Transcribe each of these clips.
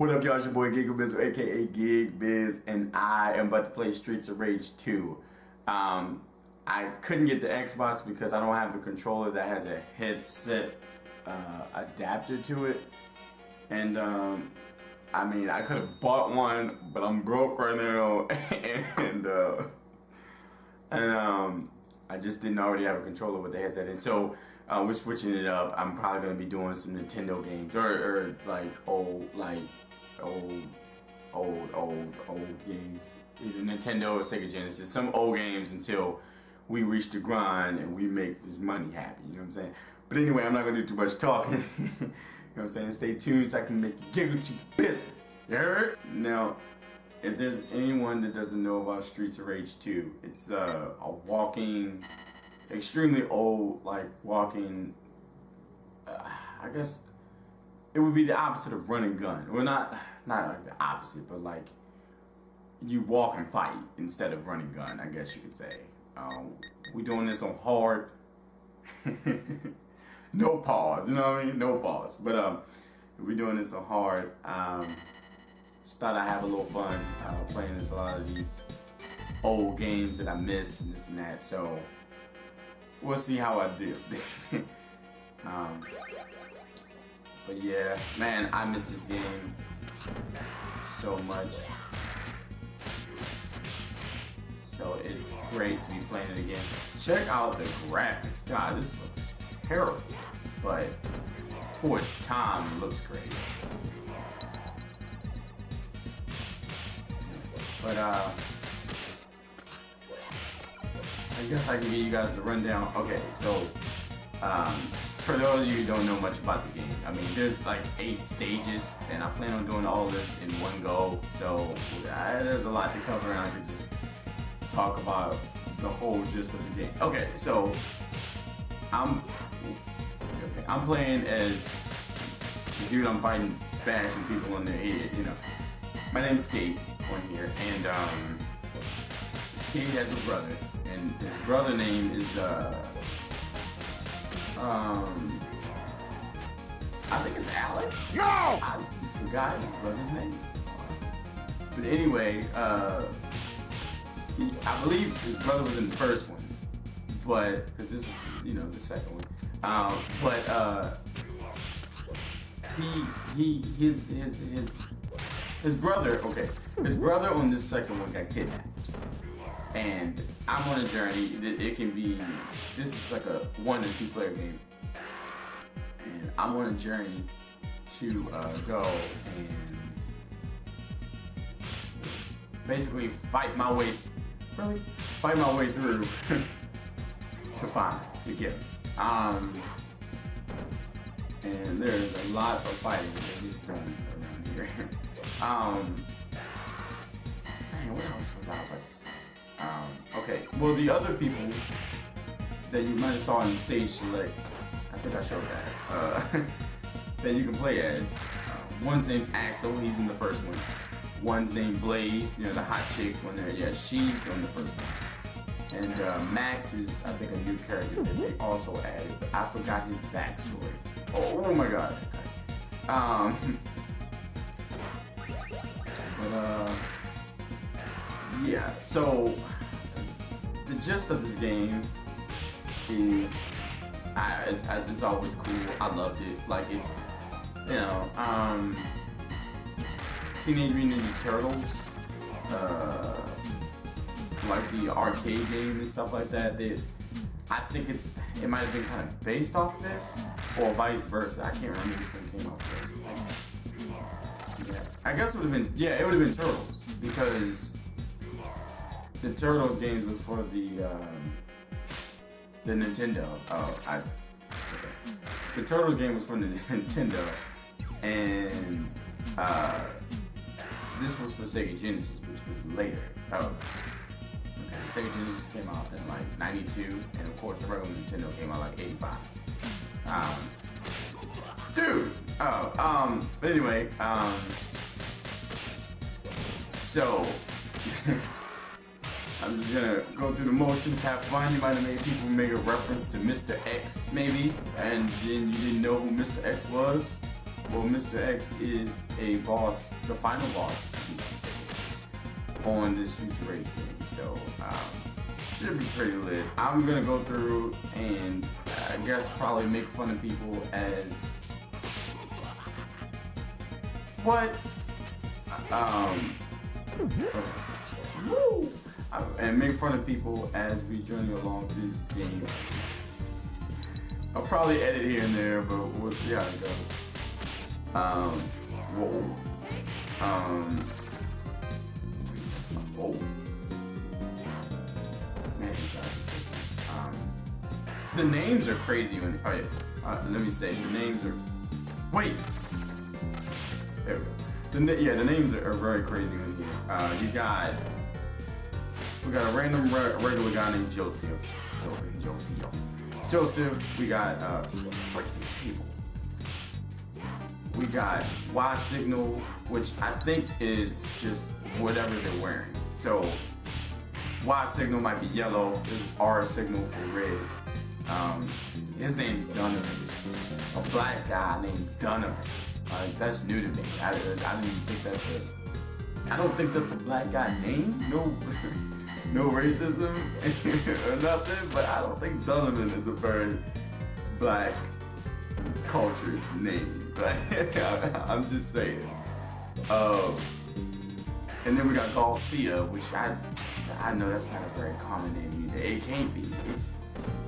What up, y'all? It's your boy GiggleBizzle, aka GiggBiz, and I am about to play Streets of Rage 2. I couldn't get the Xbox because I don't have the controller that has a headset adapter to it. And I mean, I could have bought one, but I'm broke right now, and I just didn't already have a controller with the headset. And so we're switching it up. I'm probably gonna be doing some Nintendo games or like old games, either Nintendo or Sega Genesis, some old games until we reach the grind and we make this money happen. You know what I'm saying? But anyway, I'm not gonna do too much talking. You know what I'm saying? Stay tuned so I can make you giggle to your business. You heard? Now, if there's anyone that doesn't know about Streets of Rage 2, it's a walking, extremely old, like walking, I guess it would be the opposite of run and gun. Well, not like the opposite, but like you walk and fight instead of run and gun, I guess you could say. We're doing this on hard. No pause, you know what I mean? No pause. But we're doing this on hard. Just thought I'd have a little fun playing a lot of these old games that I miss and this and that. So we'll see how I do. But yeah, man, I miss this game so much. So it's great to be playing it again. Check out the graphics. God, this looks terrible, but for its time, it looks great. But I guess I can give you guys the rundown. Okay, so for those of you who don't know much about the game, I mean, there's like 8 stages, and I plan on doing all this in one go. So there's a lot to cover, and I could just talk about the whole gist of the game. Okay, so I'm playing as the dude I'm fighting, bashing people on their head. You know, my name's Skate on here, and Skate has a brother, and his brother name is I think it's Alex. No! I forgot his brother's name. But anyway, I believe his brother was in the first one, but because this is, you know, the second one. His brother. Okay, his brother on this second one got kidnapped, and I'm on a journey. It can be. This is like a 1 to 2 player game, and I'm on a journey to go and basically fight my way through to get him. And there's a lot of fighting that gets done around here. Man, what else was I about to say? Okay, well, the other people that you might have saw in the stage select, I think I showed that, that you can play as. One's name's Axel, he's in the first one. One's named Blaze, you know, the hot chick one there. Yeah, she's on the first one. And Max is, I think, a new character that they also added, but I forgot his backstory. Oh my god. Yeah, so the gist of this game is it's always cool. I loved it. Like, it's, you know, Teenage Mutant Ninja Turtles, like the arcade game and stuff like that. I think it might have been kind of based off this, or vice versa. I can't remember which one came out first. Yeah, I guess it would have been. Yeah, it would have been Turtles, because the Turtles games was for the Nintendo. The Turtles game was for the Nintendo, and this was for Sega Genesis, which was later. Sega Genesis came out in like 92, and of course the regular Nintendo came out like 85. But anyway, so I'm just gonna go through the motions, have fun. You might have made people make a reference to Mr. X, maybe, and then you didn't know who Mr. X was. well, Mr. X is a boss, the final boss, to be specific, on this Future Rage game. So, should be pretty lit. I'm gonna go through and I guess probably make fun of people as what? And make fun of people as we journey along through this game. I'll probably edit here and there, but we'll see how it goes. Whoa. Whoa. Man, the names are crazy. Oh yeah. Let me say the names are. Wait. There we go. The names are very crazy in here. We got a random regular guy named Joseph. We got break the table. We got Y signal, which I think is just whatever they're wearing. So Y signal might be yellow. This is R signal for red. His name's Donovan. A black guy named Donovan. That's new to me. I don't think that's a black guy name. No racism or nothing, but I don't think Donovan is a very black culture name. I'm just saying. And then we got Garcia, which I know that's not a very common name either. It can't be.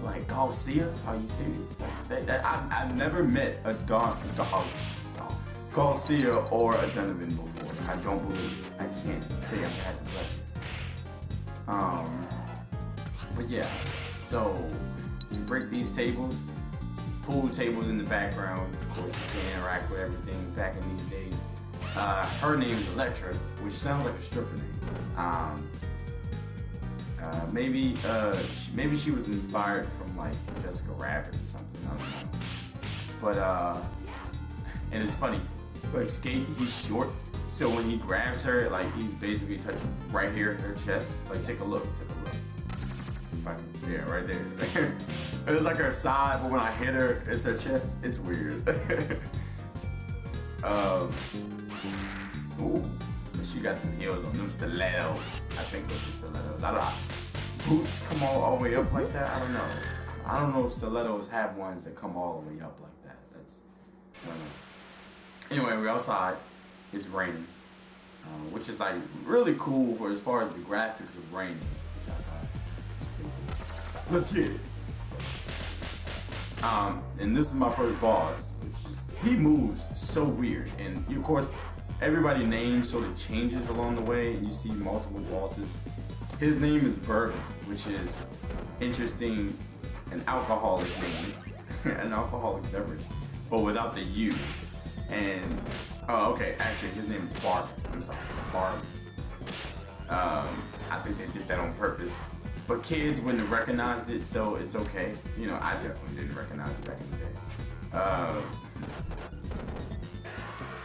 Like Garcia? Are you serious? I've never met a Garcia or a Donovan before. I don't believe it. I can't say I've had the pleasure. But yeah, so you break these tables, pool tables in the background. Of course, you can interact with everything back in these days. Her name is Electra, which sounds like a stripper name. Maybe she was inspired from like Jessica Rabbit or something. I don't know. But and it's funny. But Skate, he's short, so when he grabs her, like he's basically touching right here, her chest. Like take a look. Yeah, right there. It's like her side, but when I hit her, it's her chest. It's weird. Ooh, she got them heels on, them stilettos. I think those are stilettos. I don't know. Boots come all the way up like that. I don't know. I don't know if stilettos have ones that come all the way up like that. I don't know. Anyway, we're outside. It's raining, which is like really cool for as far as the graphics of raining. Which I thought was pretty cool. Let's get it. And this is my first boss, which is he moves so weird, and of course everybody's name sort of changes along the way, and you see multiple bosses. His name is Bourbon, which is interesting, an alcoholic name, an alcoholic beverage, but without the U. And okay, actually his name is Barb. I'm sorry, Barb. I think they did that on purpose. But kids wouldn't have recognized it, so it's okay. You know, I definitely didn't recognize it back in the day.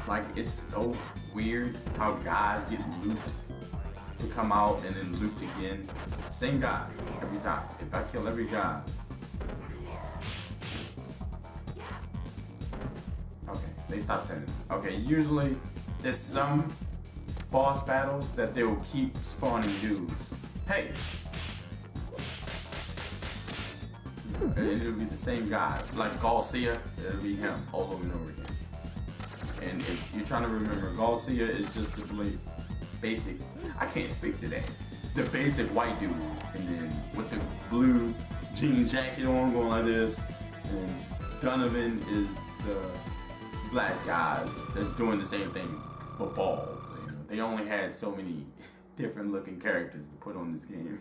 Like, it's so weird how guys get looped to come out and then looped again. Same guys every time. If I kill every guy. Okay, they stopped sending. Okay, usually there's some boss battles that they will keep spawning dudes. Hey! And it'll be the same guy. Like Garcia, it'll be him all over and over again. And if you're trying to remember, Garcia is just the basic, I can't speak today, the basic white dude. And then with the blue jean jacket on going like this. And Donovan is the black guy that's doing the same thing, but bald. You know, they only had so many different looking characters to put on this game.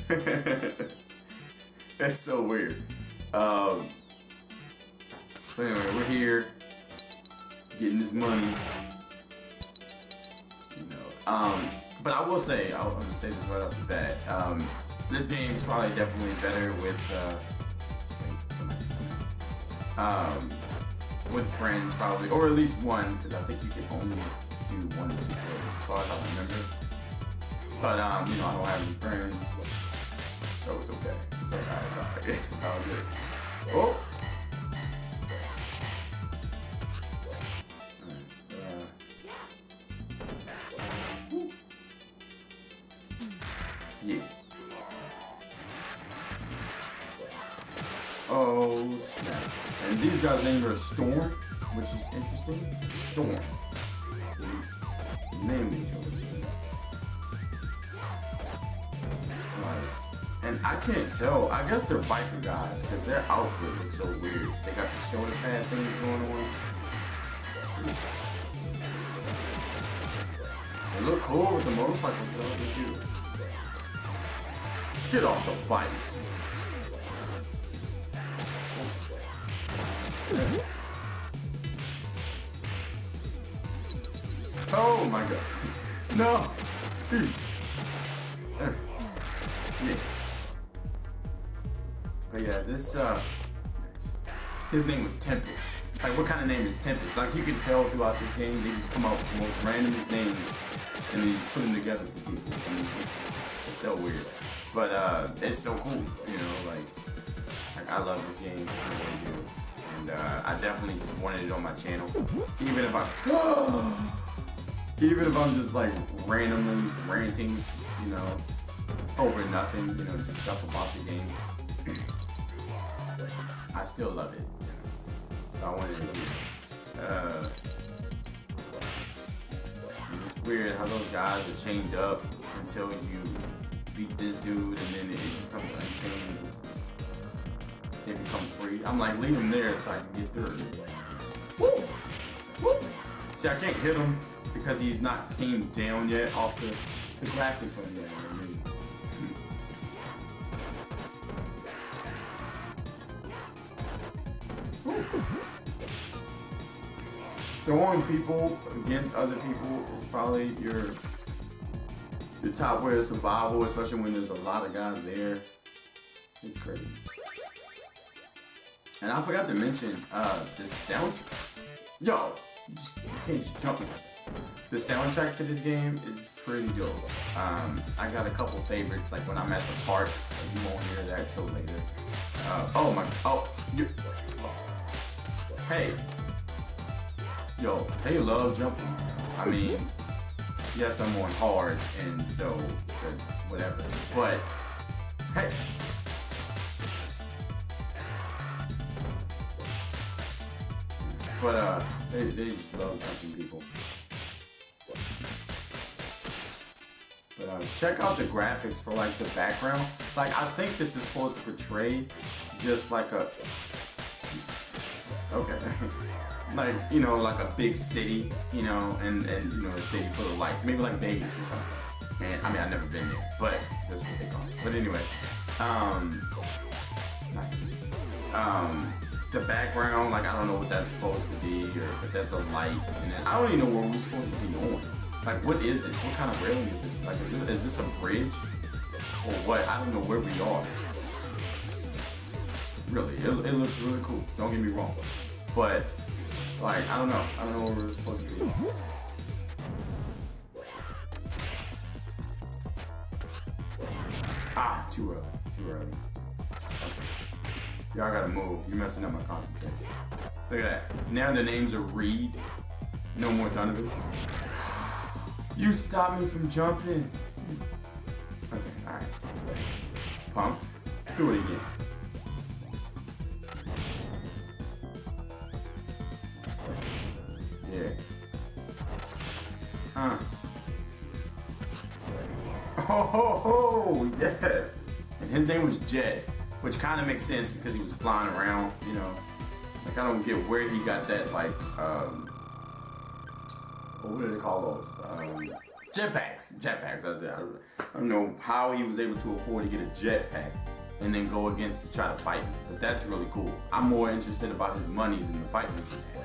That's so weird. So anyway, we're here getting this money, you know. But I will say, I'm gonna say this right off the bat. This game is probably definitely better with with friends, probably, or at least one, because I think you can only do 1 or 2 players, as far as I remember. But you know, I don't have any friends, so it's okay. It's alright. It's all good. Oh. Yeah. Oh snap. And these guys' names are Storm, which is interesting. Storm. Name each other. And I can't tell. I guess they're biker guys because their outfit looks so weird. They got the shoulder pad things going on. They look cool with the motorcycles though. They do. Get off the bike. Oh my god. No. Yeah. But yeah, this his name was Tempest. Like, what kind of name is Tempest? Like, you can tell throughout this game, they just come up with the most randomest names and they just put them together for people. I mean, it's so weird, but it's so cool. You know, like I love this game. I really do. And I definitely just wanted it on my channel, even if I'm just like randomly ranting, you know, over nothing, you know, just stuff about the game. I still love it. So I wanted to do it. It's weird how those guys are chained up until you beat this dude, and then it becomes unchained. They become free. I'm like, leave him there so I can get through. Woo! Woo! See, I can't hit him because he's not came down yet off the graphics on there. Throwing people against other people is probably your top way of survival, especially when there's a lot of guys there. It's crazy. And I forgot to mention the soundtrack. Yo, you can't just jump in. The soundtrack to this game is pretty dope. I got a couple favorites, like when I'm at the park. You won't hear that till later. Oh my, hey. Yo, they love jumping. I mean, yes, I'm on hard, and so, whatever. But, hey. But, they just love jumping people. But, check out the graphics for, like, the background. Like, I think this is supposed to portray just like a... Okay. Like, you know, like a big city, you know, and you know, a city full of lights, maybe like Vegas or something. And I mean, I've never been there, but that's what they call it. But anyway, the background, like, I don't know what that's supposed to be, or if that's a light, and then I don't even know where we're supposed to be on. Like, what is this? What kind of railing is this? Like, is this a bridge or what? I don't know where we are. Really, it looks really cool. Don't get me wrong, but. Like, I don't know where we're supposed to be. Ah, too early. Okay. Y'all gotta move. You're messing up my concentration. Look at that. Now the names are Reed. No more Donovan. You stopped me from jumping. Okay, alright. Pump. Do it again. Yeah. Oh, yes. And his name was Jet, which kind of makes sense because he was flying around, you know. Like, I don't get where he got that, like, what do they call those? Jetpacks. Jetpacks, that's it. I don't know how he was able to afford to get a jetpack and then go against to try to fight me. But that's really cool. I'm more interested about his money than the fight we just had.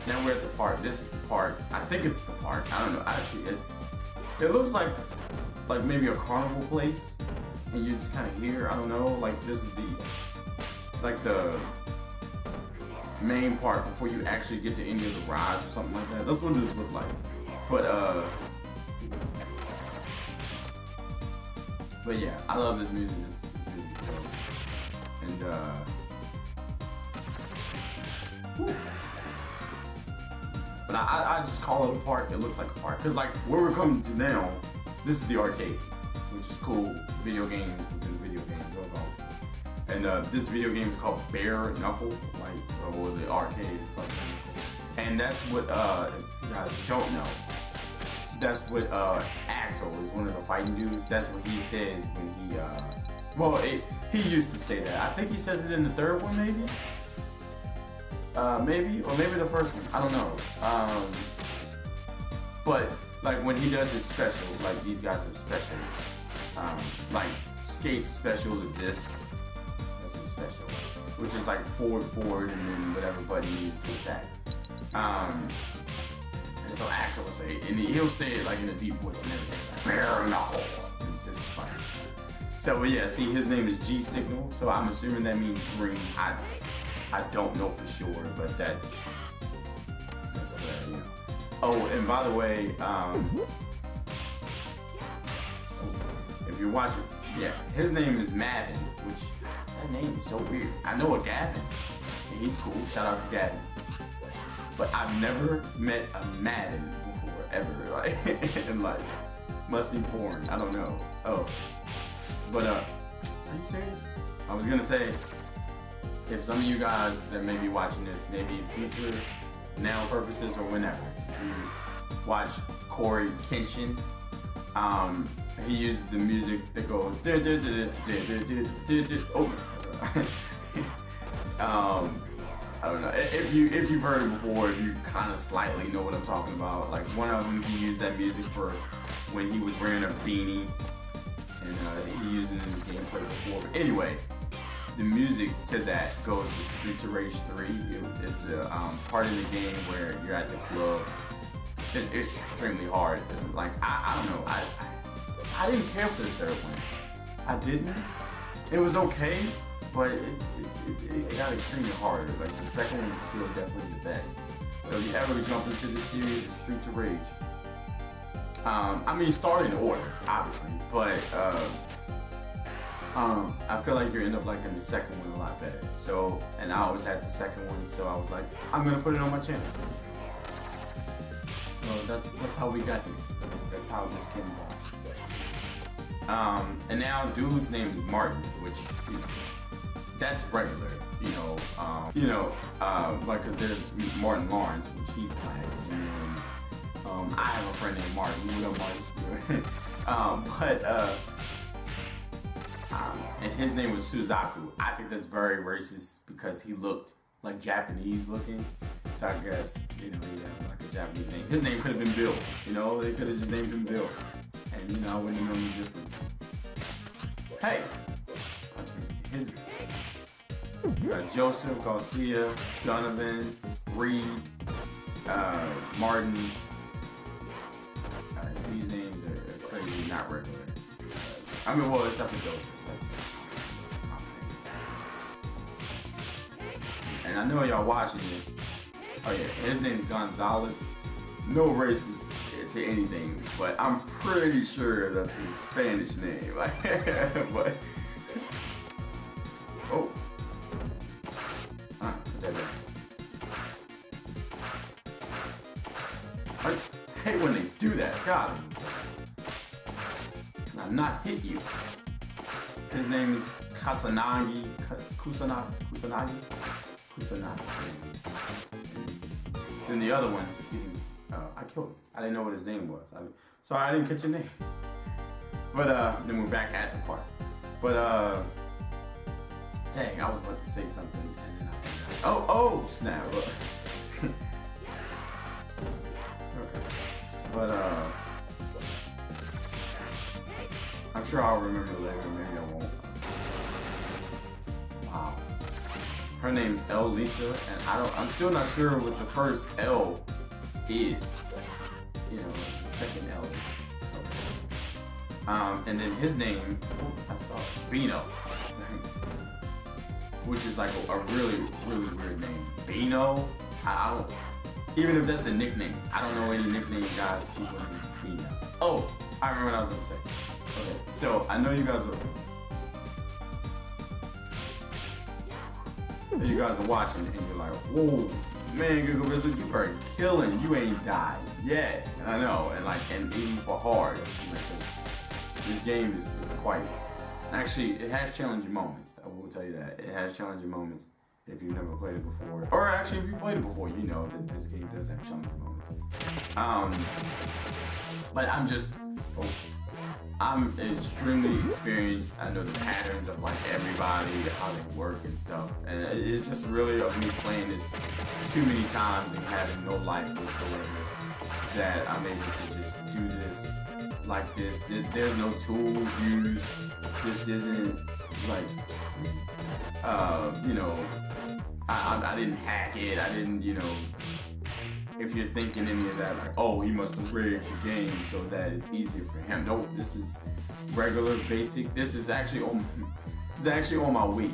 Now we're at the park. This is the park. I think it's the park. I don't know. Actually, it looks like maybe a carnival place, and you're just kind of here. I don't know. Like, this is the main part before you actually get to any of the rides or something like that. That's what this looks like. But yeah, I love this music. This music is dope. And whew. But I just call it a park. It looks like a park. Because like where we're coming to now, this is the arcade, which is cool. Video games within video games. And this video game is called Bare Knuckle, like, or the arcade is called. And that's what, if you guys don't know, that's what Axel is, one of the fighting dudes. That's what he says when he, he used to say that. I think he says it in the third one, maybe? Maybe, or maybe the first one. I don't know. But like when he does his special, like these guys have specials. Like Skate special is this. That's his special, which is like forward, and then whatever button you use to attack. And so Axel will say, and he'll say it like in a deep voice and everything, like, bare knuckle. It's funny. So, but yeah, see, his name is G Signal, so I'm assuming that means green. I don't know for sure, but that's okay, you know. Oh, and by the way, if you're watching, yeah, his name is Mavin, which that name is so weird. I know a Gavin, and he's cool. Shout out to Gavin. But I've never met a Madden before, ever, like, in life. Must be foreign, I don't know. Oh, but are you serious? I was gonna say, if some of you guys that may be watching this, maybe future, now purposes or whenever, you watch Corey Kenshin, he used the music that goes, I don't know, if you've heard it before, if you kind of slightly know what I'm talking about. Like one of them, he used that music for when he was wearing a beanie, and he used it in his gameplay before. But anyway, the music to that goes to Streets of Rage 3. It's a part of the game where you're at the club. It's extremely hard. It's like, I don't know, I didn't care for the third one. I didn't. It was okay, but it got extremely hard. Like the second one is still definitely the best. So if you ever jump into this series of Streets of Rage, I mean start in order, obviously, but I feel like you end up liking the second one a lot better. So, and I always had the second one, so I was like, I'm gonna put it on my channel. So that's how we got here. That's how this came about. And now dude's name is Martin, which that's regular, like, cause there's Martin Lawrence, which he's black, and then I have a friend named Martin. You know Martin, and his name was Suzaku. I think that's very racist because he looked like Japanese looking. So I guess, he had like a Japanese name. His name could have been Bill, they could have just named him Bill. And I wouldn't know the difference. Hey! You got Joseph, Garcia, Donovan, Reed, Martin. These names are crazy, not regular. I mean, well, except for Joseph. That's a common name. And I know y'all watching this. Oh yeah, his name's Gonzalez. No racist to anything, but I'm pretty sure that's his Spanish name. Like, but oh, put that down. I hate when they do that. God, not hit you. His name is Kusanagi. Then the other one, I killed him. I didn't know what his name was. Sorry, I didn't catch your name. But then we're back at the park. But dang, I was about to say something and then I forgot. Oh snap. Okay. But I'm sure I'll remember later, maybe I won't. Wow. Her name's L Lisa, and I'm still not sure what the first L is. The second L is. Okay. And then his name, I saw Bino. Which is like a really, really weird name. Bino? I don't, even if that's a nickname, I don't know any nickname guys people name Bino. Oh, I remember what I was gonna say. Okay, so I know you guys are watching and you're like, whoa, Man, GiggleBizzle, you are killing. You ain't died yet. I know, and even for hard, because this game is quite. Actually, it has challenging moments. I will tell you that it has challenging moments if you've never played it before, or actually if you played it before, you know that this game does have challenging moments. But I'm extremely experienced. I know the patterns of like everybody, how they work and stuff. And it's just really of me playing this too many times and having no life whatsoever that I'm able to just do this like this. There's no tools used. This isn't like, you know, I didn't hack it. I didn't, you know, if you're thinking any of that, like, oh, he must have rigged the game so that it's easier for him. Nope, this is regular, basic. This is actually on my Wii.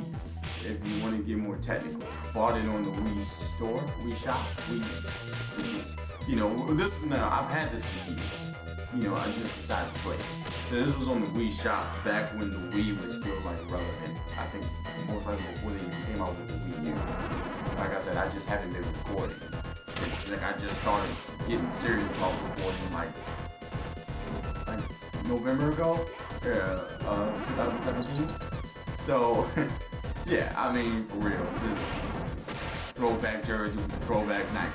If you want to get more technical, bought it on the Wii store, Wii shop. You know, I've had this for years. You know, I just decided to play it. So this was on the Wii shop back when the Wii was still like relevant. I think most likely before they even came out with the Wii U. Like I said, I just haven't been recording since like I just started getting serious about recording like November ago, 2017. So yeah, I mean for real, this throwback jersey with the throwback Nike.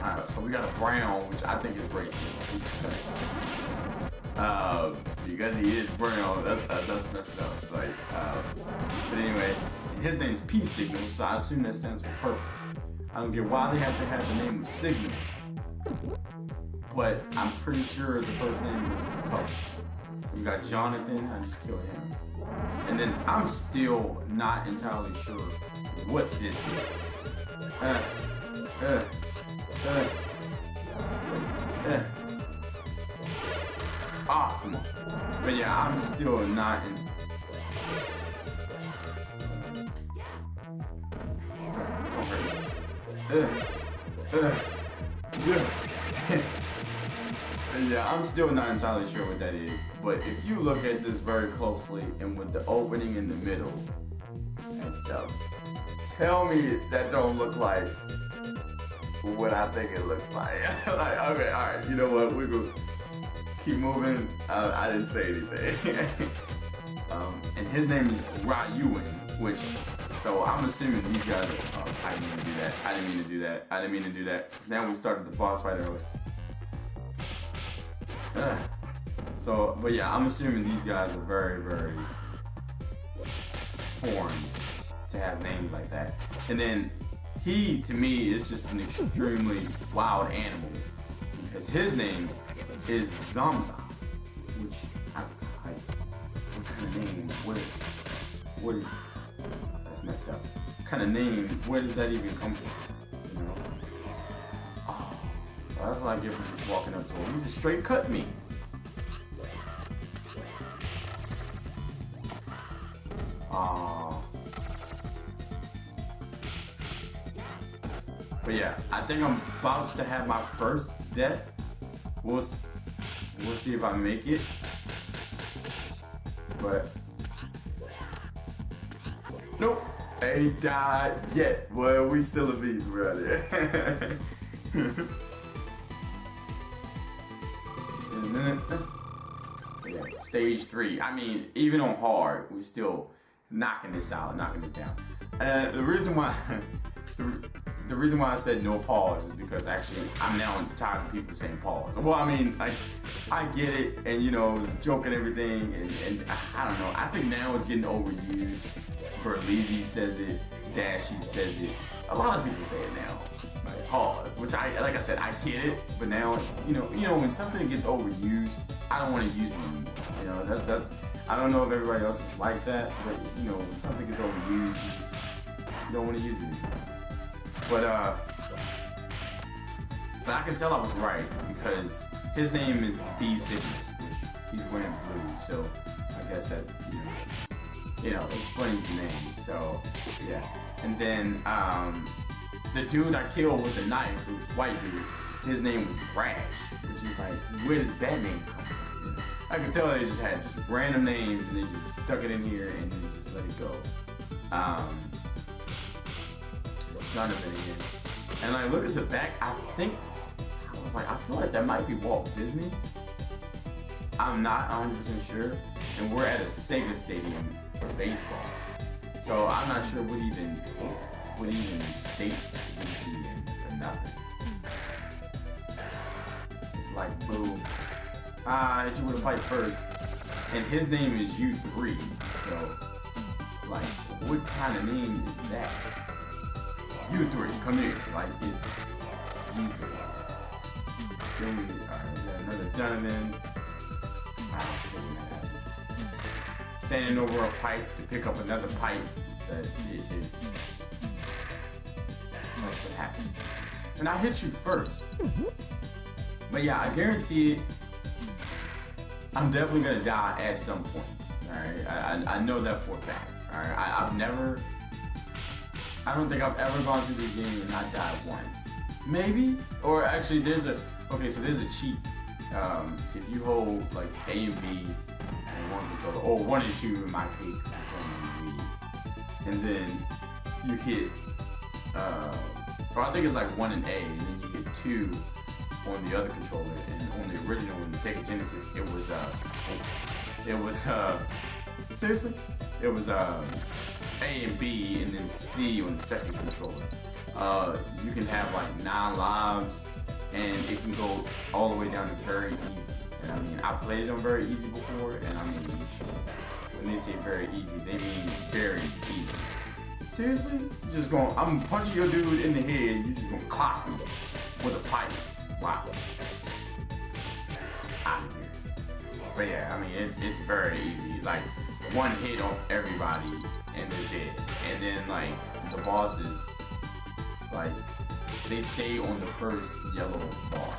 Alright, so we got a brown, which I think is racist. Because he is brown, that's messed up. Like, but anyway, his name's P Signal, so I assume that stands for purple. I don't get why they have to have the name of Signal, but I'm pretty sure the first name was the color. We got Jonathan, I just killed him. And then I'm still not entirely sure what this is. Come on. But yeah, I'm still not in. Yeah, I'm still not entirely sure what that is. But if you look at this very closely and with the opening in the middle and stuff, tell me that don't look like what I think it looks like. Like, okay, alright, you know what, we're gonna keep moving. I didn't say anything. And his name is Ryuin, which, so I'm assuming these guys are, I didn't mean to do that. I didn't mean to do that. I didn't mean to do that. Because now we started the boss fight early. So, but yeah, I'm assuming these guys are very, very foreign to have names like that. And then he, to me, is just an extremely wild animal because his name is Zamzam, which what kind of name? What is? That's messed up. What kind of name? Where does that even come from? You know? Oh, that's what I get for just walking up to him. He just straight cut me. But yeah, I think I'm about to have my first death. We'll see if I make it. But nope, ain't died yet. Well, we still a beast around here. Yeah, stage 3. I mean, even on hard, we still knocking this out, knocking this down. The reason why. The reason why I said no pause is because actually I'm now tired of people saying pause. Well, I mean, like, I get it, and you know, it's a joke and everything, and I don't know. I think now it's getting overused. Berlizzi says it, Dashy says it. A lot of people say it now, like pause. Which like I said, I get it, but now it's you know when something gets overused, I don't want to use it anymore. You know, that's I don't know if everybody else is like that, but you know, when something gets overused, you don't want to use it anymore. But I can tell I was right because his name is B Signal, which he's wearing blue, so I guess that you know explains the name. So yeah, and then the dude I killed with the knife, who's white dude, his name was Brash, which is like, where does that name come from? You know? I can tell they just had just random names and they just stuck it in here and then just let it go. Donovan again. And like, look at the back. I feel like that might be Walt Disney. I'm not 100% sure. And we're at a Sega stadium for baseball. So I'm not sure what even state would be in or nothing. It's like, boom. Hit you with a pipe first. And his name is U3. So, like, what kind of name is that? U3, come here. Like, it's U3. Then we got another Donovan. Standing over a pipe to pick up another pipe. That's what happened. And I hit you first. But yeah, I guarantee it. I'm definitely gonna die at some point. Alright, I know that for a fact. Alright, I don't think I've ever gone through this game and not died once. Maybe? Or actually there's a cheat. If you hold like A and B and one controller, or 1 and 2 in my case, and then you hit, or I think it's like 1 and A, and then you hit 2 on the other controller, and on the original, in the Sega Genesis, it was A and B, and then C on the second controller. You can have like 9 lives, and it can go all the way down to very easy. And I mean, I played it on very easy before, and I mean, when they say very easy, they mean very easy. Seriously? You're just going, I'm punching your dude in the head, you're just gonna clock me with a pipe. Wow. Out of here. But yeah, I mean, it's very easy. Like, one hit on everybody, and they're dead. And then, like, the bosses, like, they stay on the first yellow bar.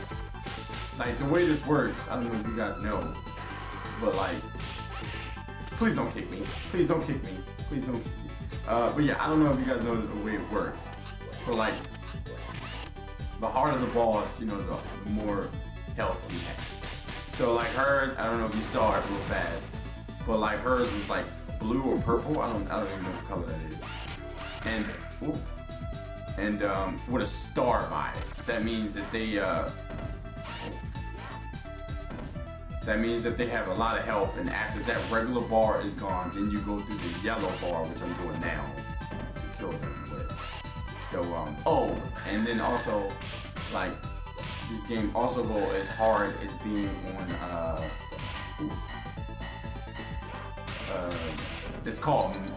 Like, the way this works, I don't know if you guys know, but like, please don't kick me. Please don't kick me. Please don't kick me. But yeah, I don't know if you guys know the way it works. So like, the harder the boss, you know, the more health he has. So like hers, I don't know if you saw it real fast, but like hers was like blue or purple. I don't even know what color that is. And with a star by it. That means that they have a lot of health, and after that regular bar is gone, then you go through the yellow bar, which I'm doing now, to kill them with. So and then also, like, this game also go as hard as being on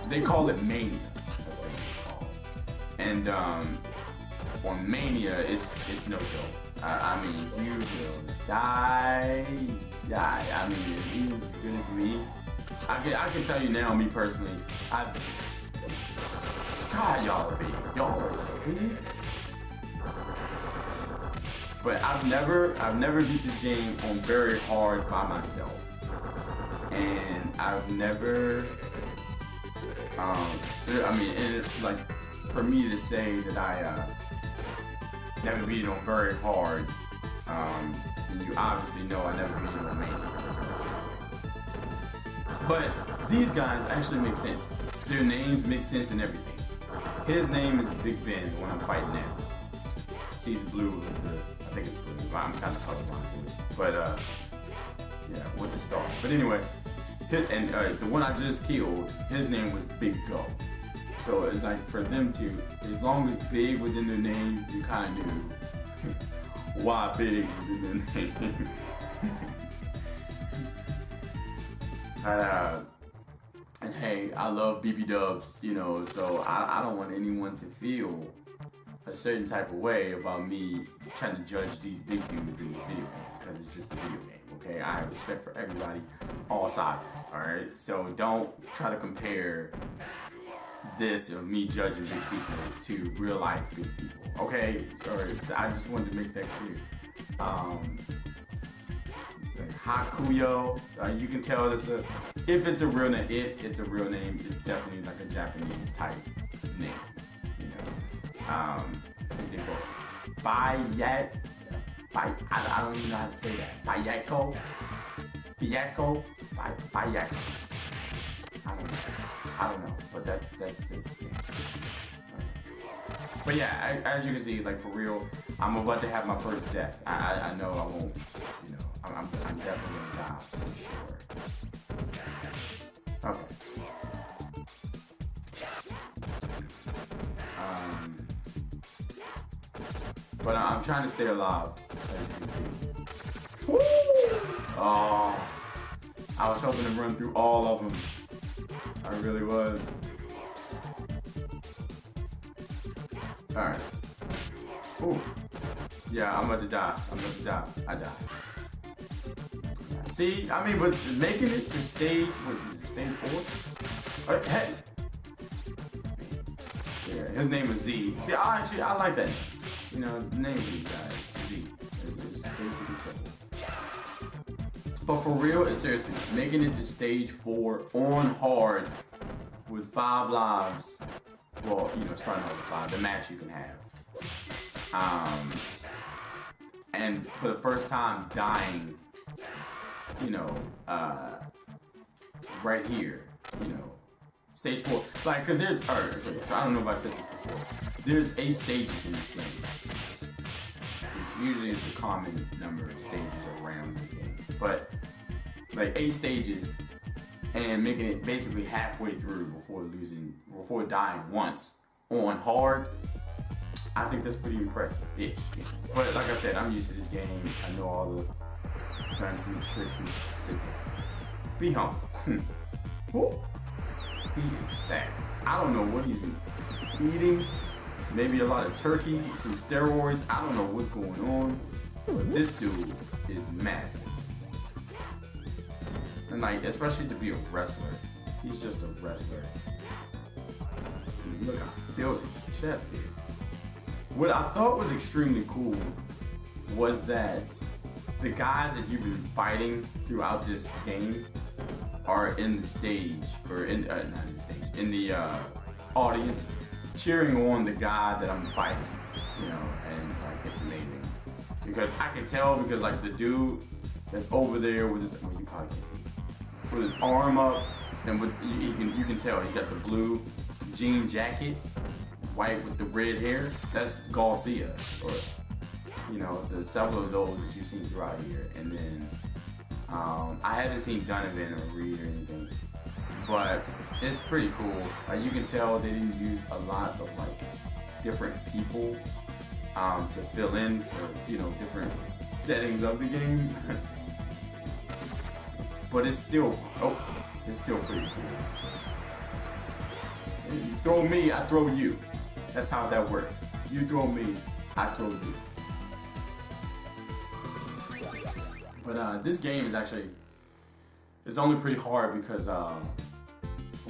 they call it Mania. That's what it's called. And on Mania, it's no joke. I mean, you will die. I mean, if you as good as me, I can tell you now, me personally, God, y'all are big. Y'all are just big. But I've never beat this game on very hard by myself, and I've never, I mean, and like, for me to say that I never beat it on very hard, you obviously know I never beat it on main. But these guys actually make sense. Their names make sense and everything. His name is Big Ben, the one I'm fighting now. See the blue with the, I think it's blue. I'm kind of colorblind to it. But yeah, with the star. But anyway, the one I just killed, his name was Big Go. So it's like for them to, as long as Big was in their name, you kind of knew why Big was in their name. And hey, I love BB Dubs, you know, so I don't want anyone to feel a certain type of way about me trying to judge these big dudes in the video game, because it's just a video game, okay? I have respect for everybody, all sizes, alright? So don't try to compare this of me judging big people to real life big people, okay? Or I just wanted to make that clear. Hakuyo, you can tell if it's a real name, it's definitely like a Japanese type name, you know. I think they go Bayat, I don't even know how to say that. Bayako, Bayako. I don't know, but that's his name. But yeah, as you can see, like for real, I'm about to have my first death. I know I won't, you know, I'm definitely gonna die for sure. Okay. But I'm trying to stay alive, as you can see. Woo! Oh, I was hoping to run through all of them. I really was. Alright. Ooh. Yeah, I'm about to die. I died. See, I mean, but making it to stage, what is it, stage 4? Hey! Yeah, his name is Z. See, I like that name. You know, the name of these guys, Z. It's basically simple. But for real, it's seriously, making it to stage 4 on hard with 5 lives. Well, you know, starting out with 5, the max you can have. And for the first time dying, you know, right here, you know, stage 4. Like, cause there's, okay, so I don't know if I said this before. There's 8 stages in this game, which usually is the common number of stages or rounds in the game. But like 8 stages, and making it basically halfway through before dying once on hard, I think that's pretty impressive-ish. But like I said, I'm used to this game. I know all the stunts and tricks and sit there. Be humble. He is fast. I don't know what he's been eating. Maybe a lot of turkey, some steroids. I don't know what's going on. But this dude is massive. And like, especially to be a wrestler. He's just a wrestler. Look how built his chest is. What I thought was extremely cool was that the guys that you've been fighting throughout this game are in the stage, or in, not in the stage, in the audience, cheering on the guy that I'm fighting, you know, and like, it's amazing. Because I can tell, because like the dude that's over there with his, well, you probably can't see, with his arm up, and with, you can tell he's got the blue jean jacket, white with the red hair. That's Garcia, or you know, there's several of those that you've seen throughout here. And then I haven't seen Donovan or Reed or anything, but it's pretty cool. Like you can tell they didn't use a lot of like different people to fill in for, you know, different settings of the game. But it's still, it's still pretty cool. You throw me, I throw you. That's how that works. You throw me, I throw you. But this game is actually, it's only pretty hard because, well,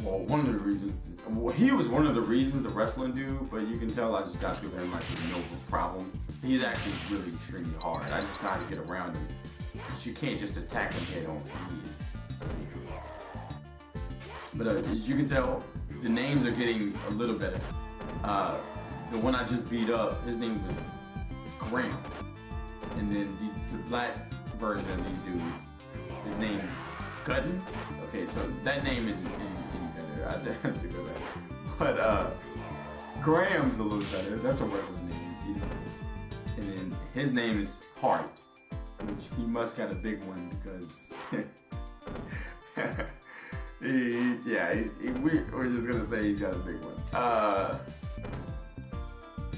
one of the reasons, well, he was one of the reasons, the wrestling dude, but you can tell I just got through him like with no problem. He's actually really extremely hard. I just know how to get around him. But you can't just attack him head on. He is severe. But as you can tell, the names are getting a little better. The one I just beat up, his name was Graham. And then the black version of these dudes, his name Gutton. Okay, so that name isn't any better. I have to go back. But Graham's a little better. That's a regular name, you know. And then his name is Hart, which he must got a big one because we're just gonna say he's got a big one.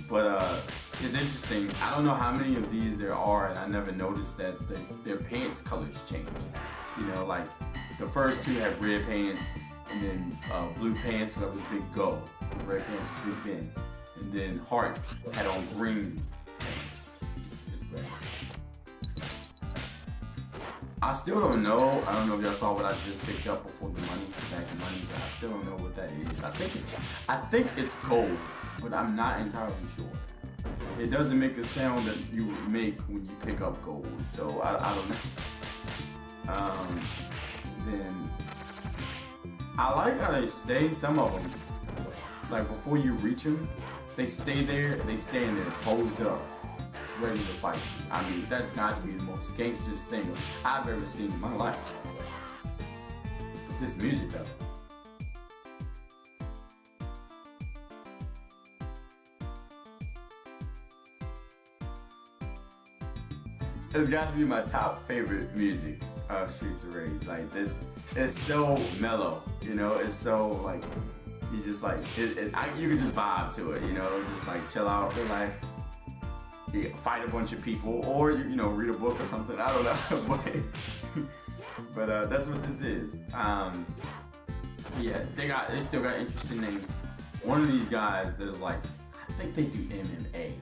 But it's interesting. I don't know how many of these there are, and I never noticed that their pants colors change. You know, like the first 2 had red pants, and then blue pants, so that was Big Go. Red pants was Big Ben. And then Hart had on green pants. It's great. I still don't know. I don't know if y'all saw what I just picked up before the money, back the money, but I still don't know what that is. I think it's gold, but I'm not entirely sure. It doesn't make the sound that you would make when you pick up gold, so I don't know. Then I like how they stay. Some of them, like before you reach them, they stay there. They stand there, posed up, ready to fight. I mean, that's got to be the most gangsters thing I've ever seen in my life. This music, though. it's got to be my top favorite music of Streets of Rage. Like this, it's so mellow, you know. It's so like you just like you can just vibe to it, you know. Just like chill out, relax, you fight a bunch of people, or you know read a book or something. I don't know, but that's what this is. Yeah, they still got interesting names. One of these guys, they're like, I think they do MMA.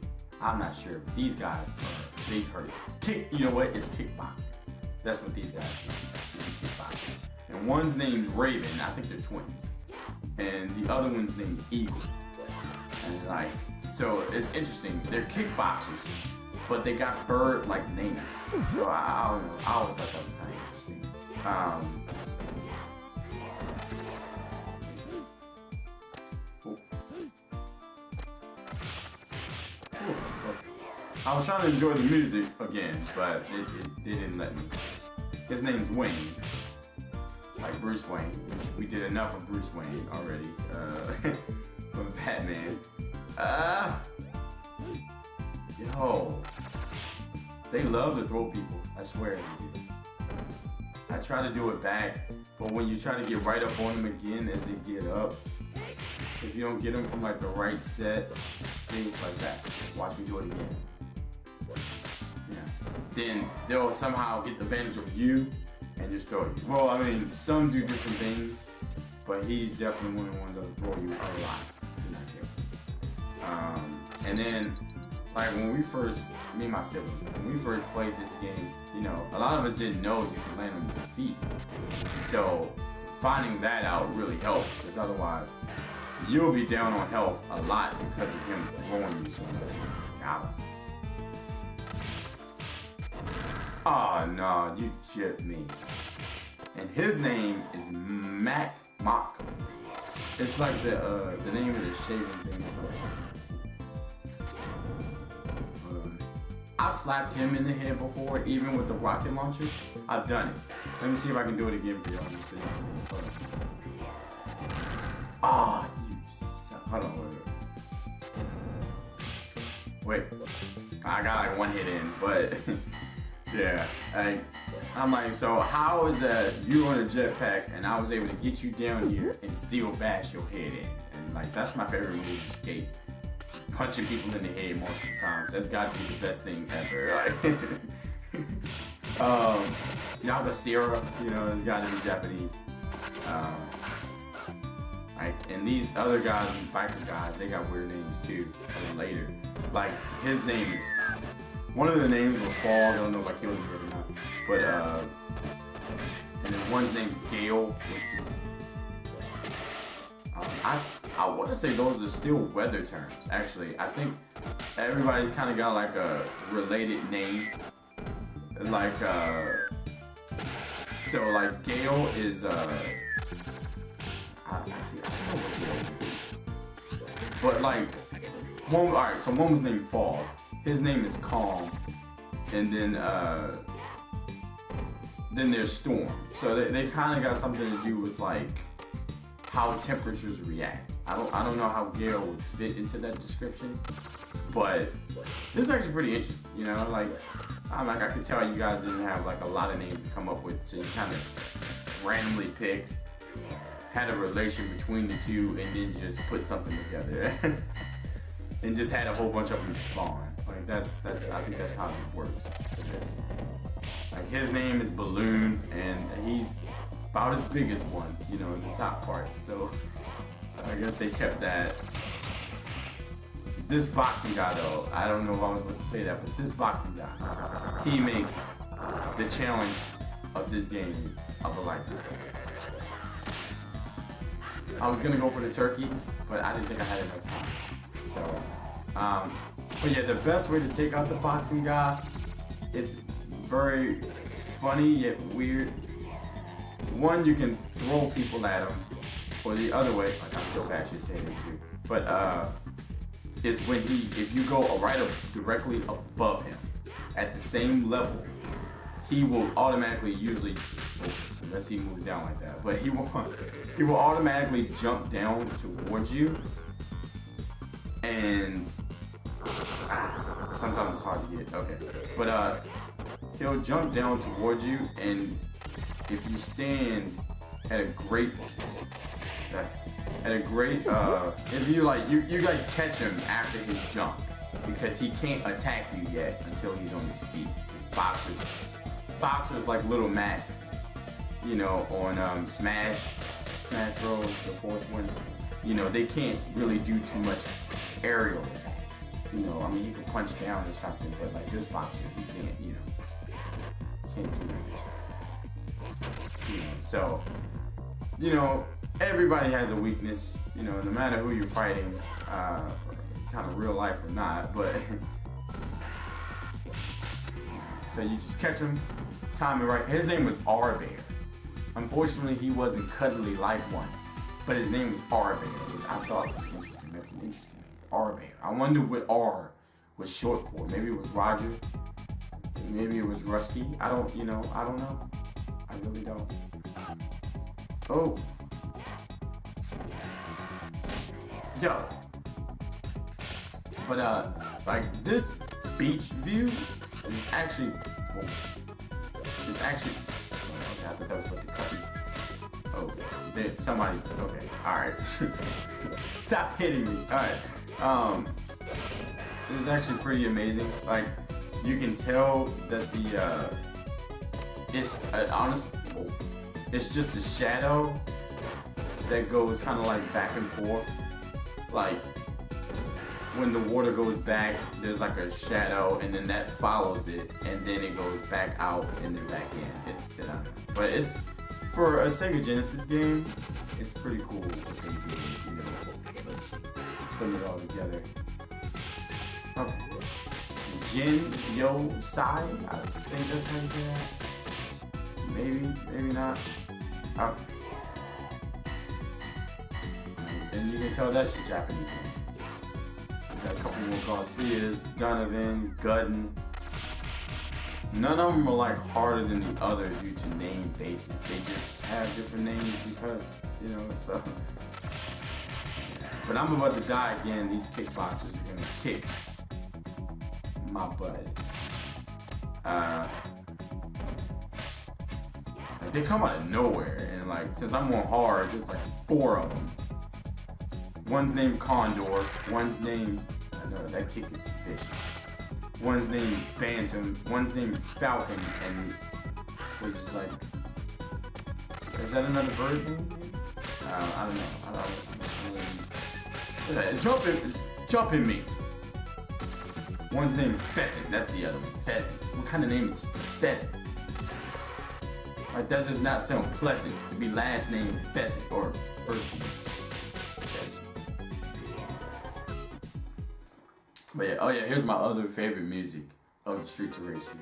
I'm not sure, but these guys they hurt. You know what? It's kickboxing. That's what these guys do. Kickboxing. And one's named Raven. I think they're twins. And the other one's named Eagle. And like, so it's interesting. They're kickboxers, but they got bird-like names. So I don't know. I always thought that was kind of interesting. I was trying to enjoy the music again, but they didn't let me. His name's Wayne, like Bruce Wayne. We did enough of Bruce Wayne already from Batman. Yo, they love to throw people. I swear they do. I try to do it back, but when you try to get right up on them again as they get up, if you don't get them from like the right set, see, like that. Watch me do it again. Yeah. Then they'll somehow get the advantage of you and just throw you. Well, I mean, some do different things, but he's definitely one of the ones that'll throw you a lot if you're not careful. And then, like when we first, me and my siblings, when we first played this game, you know, a lot of us didn't know you could land on your feet. So finding that out really helped, because otherwise you'll be down on health a lot because of him throwing you so much. Got him. Oh no, you chipped me. And his name is Mock. It's like the name of the shaving thing or something. I've slapped him in the head before, even with the rocket launcher. I've done it. Let me see if I can do it again for y'all, just so you can see. Hold on. Oh, you suck. Hold on, wait. I got like one hit in, but yeah. I'm like, so how is that you on a jetpack and I was able to get you down here and still bash your head in? And like, that's my favorite move, skate. Punching people in the head multiple times. That's got to be the best thing ever. Yagasira, you know, it's got to be Japanese. And these other guys, these biker guys, they got weird names too. Later, like his name is one of the names will Fall. I don't know if I killed him or not, but and then one's named Gale, which is I want to say those are still weather terms. Actually, I think everybody's kind of got like a related name. Like so like Gale is I don't know what Gale is. But like one, alright, so one was named Fall. His name is Calm, and then there's Storm. So they kind of got something to do with like how temperatures react. I don't know how Gale would fit into that description, but this is actually pretty interesting. You know, like I could tell you guys didn't have like a lot of names to come up with, so you kind of randomly picked, had a relation between the two, and then just put something together, and just had a whole bunch of them spawn. Like that's I think that's how it works. Like his name is Balloon, and he's about as big as one, you know, in the top part. So I guess they kept that. This boxing guy though, I don't know if I was about to say that, but this boxing guy, he makes the challenge of this game of a lifetime. I was gonna go for the turkey, but I didn't think I had enough time. So, but yeah, the best way to take out the boxing guy, it's very funny yet weird. One, you can throw people at him, or the other way, like I still bash his head into, but is when if you go directly above him, at the same level, he will automatically usually, unless he moves down like that, but he will automatically jump down towards you, and sometimes it's hard to get, okay, but he'll jump down towards you, and if you stand at a great, if you like, you like catch him after his jump, because he can't attack you yet until he's on his feet. Boxers like Little Mac, you know, on Smash Bros, the fourth one. You know, they can't really do too much aerial attacks. You know, I mean, he can punch down or something, but like this boxer, he can't, you know, can't do much. You know, so, you know, everybody has a weakness, you know, no matter who you're fighting, kind of real life or not, but so you just catch him, time it right. His name was R-Bear. Unfortunately, he wasn't cuddly like one, but his name was R-Bear, which I thought was interesting. That's an interesting name, R-Bear. I wonder what R was short for. Maybe it was Roger. Maybe it was Rusty. I don't know. I really don't. Oh. Yo. But like this beach view is actually, okay, I thought that was what the cut me. Oh, there, somebody, okay, alright. Stop hitting me. Alright. This is actually pretty amazing. Like, you can tell that the, it's, honestly, it's just a shadow that goes kind of like back and forth. Like, when the water goes back, there's like a shadow, and then that follows it, and then it goes back out and then back in. It's, but it's, for a Sega Genesis game, it's pretty cool what they did, you know, putting it all together. Okay. Jin Yo Sai, I think that's how you say that. Maybe not. Okay. And you can tell that's a Japanese name. Got a couple more Garcias, Donovan, Gudden. None of them are like harder than the other due to name bases. They just have different names because, you know, so. But I'm about to die again. These kickboxers are gonna kick my butt. Like they come out of nowhere, and like since I'm on hard, there's like 4 of them. One's named Condor, one's named, I know that kick is vicious. One's named Phantom, one's named Falcon, and we're just like, is that another bird name? I don't know. Jump in me. One's named Pheasant, that's the other one, Pheasant. What kind of name is Pheasant? Like that does not sound pleasant to be last name Pheasant or first name. But yeah, oh yeah, here's my other favorite music of the Streets of Rage series.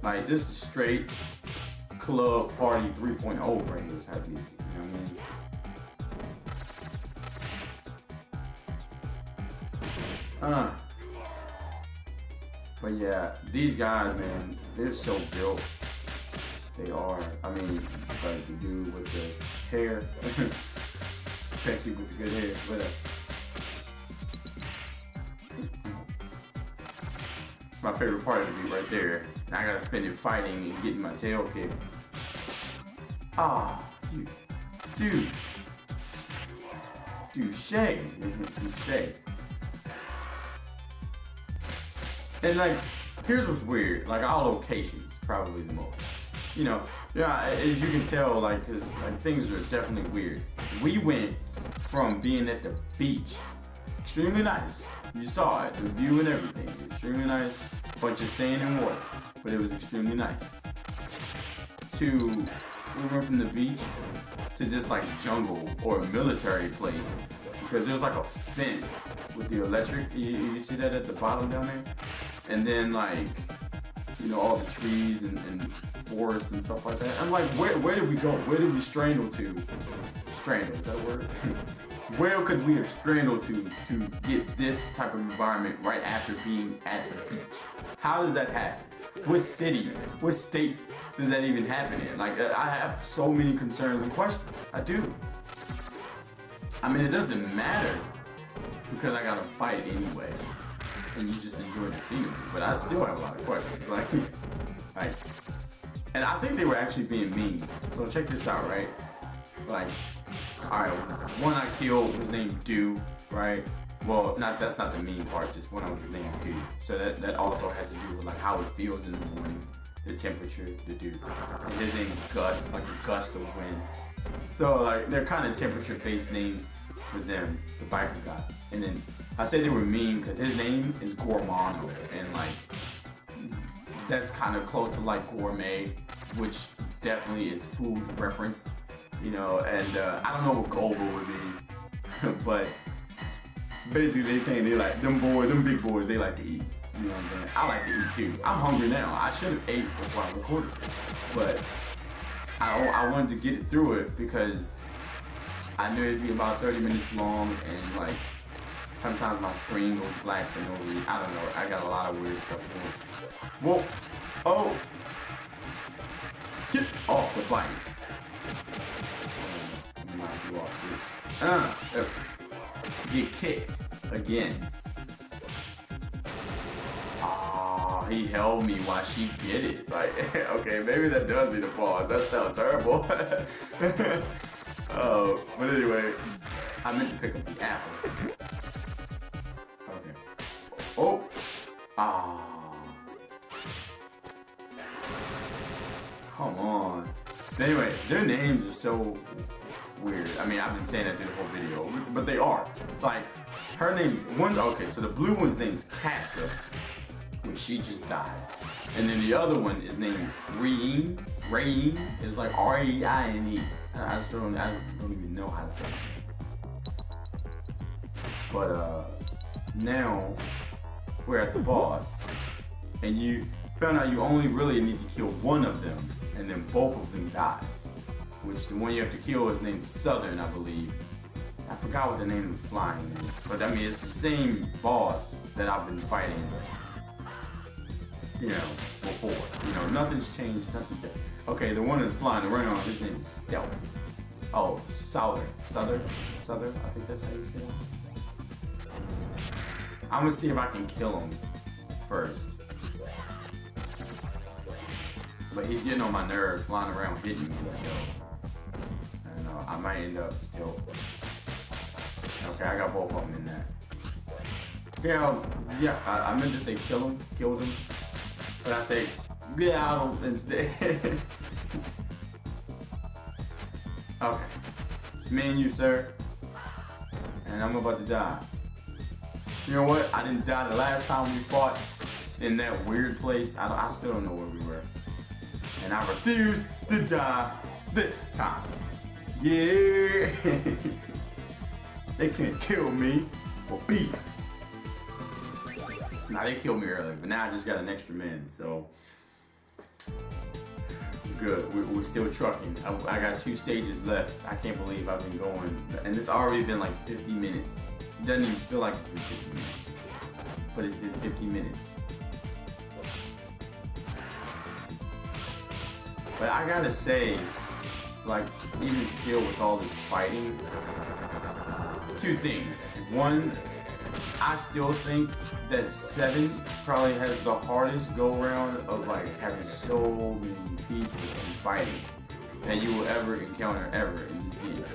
Like this is straight club party 3.0 radio type music, you know what I mean? But yeah, these guys, man, they're so built. They are. I mean, like the dude with the hair, especially with the good hair. Whatever. It's my favorite part of the beat right there. Now I gotta spend it fighting and getting my tail kicked. Ah, dude. Douche. And like, here's what's weird. Like our locations, probably the most. You know, yeah. As you can tell, like, cause like things are definitely weird. We went from being at the beach, extremely nice. You saw it, the view and everything, extremely nice. Bunch of sand and water, but it was extremely nice. We went from the beach to this like jungle or military place because there's like a fence with the electric. You see that at the bottom down there? And then like, you know, all the trees and forests and stuff like that. I'm like, where did we go? Where did we strangle to? Strangle, is that a word? Where could we have strangled to get this type of environment right after being at the beach? How does that happen? What city, what state does that even happen in? Like, I have so many concerns and questions. I do. I mean, it doesn't matter because I gotta fight anyway, and you just enjoy the scenery. But I still have a lot of questions. Like, and I think they were actually being mean. So check this out, right? Like, all right, one I killed was named Dew, right? Well, that's not the mean part. Just one of them was named Dew. So that also has to do with like how it feels in the morning, the temperature, the dew. And his name is Gus, like a gust of wind. So like they're kind of temperature-based names for them, the biker guys. And then I said they were mean because his name is Gormano, and like that's kind of close to like gourmet, which definitely is food reference, you know. And I don't know what Goldberg would be, but basically they saying they like them big boys. They like to eat. You know what I'm saying? I like to eat too. I'm hungry now. I should have ate before I recorded this, but I wanted to get it through it because I knew it'd be about 30 minutes long, and like sometimes my screen goes black for no reason. I don't know. I got a lot of weird stuff going. Whoa! Oh! Get off the bike! To get kicked again. He held me while she did it. Like, okay, maybe that does need a pause. That sounds terrible. Oh, but anyway, I meant to pick up the apple. Okay. Oh. Ah. Come on. Anyway, their names are so weird. I mean, I've been saying that through the whole video, but they are. Like, her name, okay, so the blue one's name is Casca, which she just died. And then the other one is named Rain. Rain is like R-A-I-N-E. I don't even know how to say it. But now we're at the boss, and you found out you only really need to kill one of them, and then both of them dies. Which the one you have to kill is named Southern, I believe. I forgot what the name of the flying is, but I mean it's the same boss that I've been fighting, you know, before. You know, nothing's changed, nothing. Okay, the one that's flying around, his name is Stealth. Oh, Southern, I think that's how you say it. I'm gonna see if I can kill him first. But he's getting on my nerves, flying around hitting me, so I don't know, I might end up still. Okay, I got both of them in there. Yeah, I meant to say killed him, but I say get out of him instead. Okay, it's me and you, sir, and I'm about to die. You know what? I didn't die the last time we fought in that weird place. I still don't know where we were, and I refuse to die this time. Yeah. They can't kill me for beef. Nah, they killed me earlier, but now I just got an extra man, so good. We're still trucking. I got 2 stages left. I can't believe I've been going, and it's already been like 50 minutes. It doesn't even feel like it's been 50 minutes, but it's been 50 minutes. But I gotta say, like, even still with all this fighting, 2 things. One, I still think that 7 probably has the hardest go-around of like having so many people and fighting that you will ever encounter ever in these games.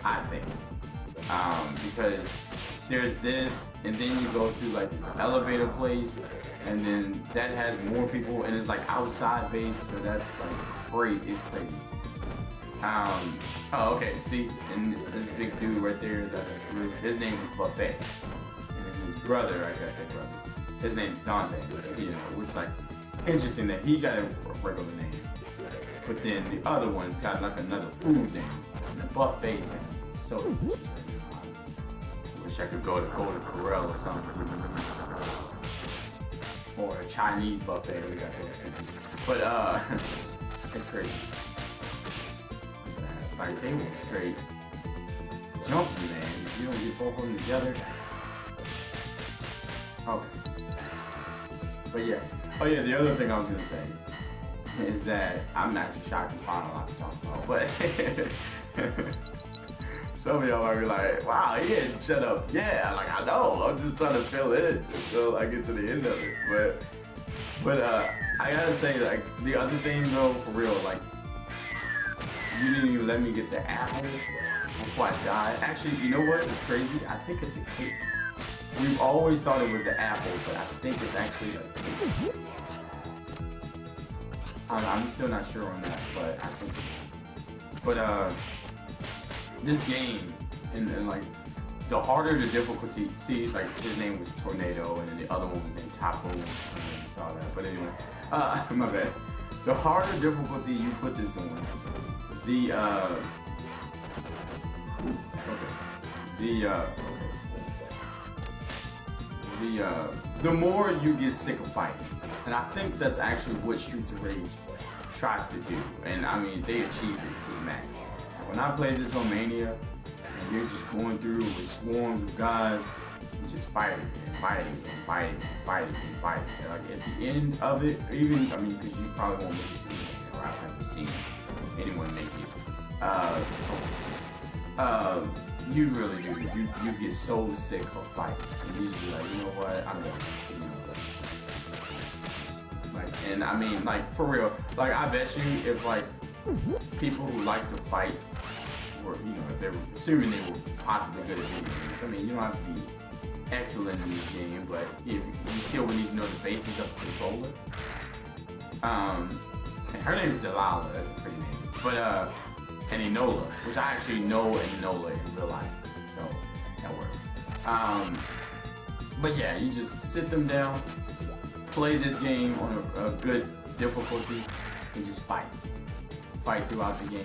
I think. Because there's this, and then you go to like this elevator place, and then that has more people, and it's like outside base, so that's like crazy. It's crazy. Oh, okay, see, and this big dude right there that just threw, his name is Buffet. And then his brother, I guess they're brothers, his name's Dante, you know, which is like, interesting that he got a regular name. But then the other one's got like another food name, and the Buffet sounds so delicious. Wish I could go to Corral or something. Or a Chinese buffet, we got that. But, it's crazy. Like, they were straight jumping, man. you don't get both of them together. Okay. But yeah. Oh yeah, the other thing I was gonna say is that I'm actually shocked to find a lot to talk about, but some of y'all might be like, wow, he didn't shut up. Yeah, like I know, I'm just trying to fill in until I get to the end of it. But I gotta say, like, the other thing though, for real, like, you didn't even let me get the apple before I died. Actually, you know what? It's crazy. I think it's a cake. We've always thought it was an apple, but I think it's actually a cake. I'm still not sure on that, but I think it is. But this game, and like, the harder the difficulty, see, like, his name was Tornado, and then the other one was named Taco. I don't know if you saw that, but anyway, my bad. The harder difficulty you put this on, the more you get sick of fighting. And I think that's actually what Streets of Rage tries to do. And I mean, they achieve it to the max. And when I played this on Mania, and you're just going through with swarms of guys, and just fighting and fighting and fighting and fighting and fighting. And like at the end of it, even, I mean, because you probably won't make it to the end, or I've never seen anyone make it. You really do. You get so sick of fighting. And you just be like, you know what? I'm done. You know what? Like, and I mean, like, for real. Like, I bet you if, like, people who like to fight were, you know, if they were, assuming they were possibly good at video games. I mean, you don't have to be excellent in this game, but if you still would need to know the basics of the controller. And her name is Delilah. That's a pretty name. But, and Enola, which I actually know Enola in real life, so that works. But yeah, you just sit them down, play this game on a good difficulty, and just fight throughout the game.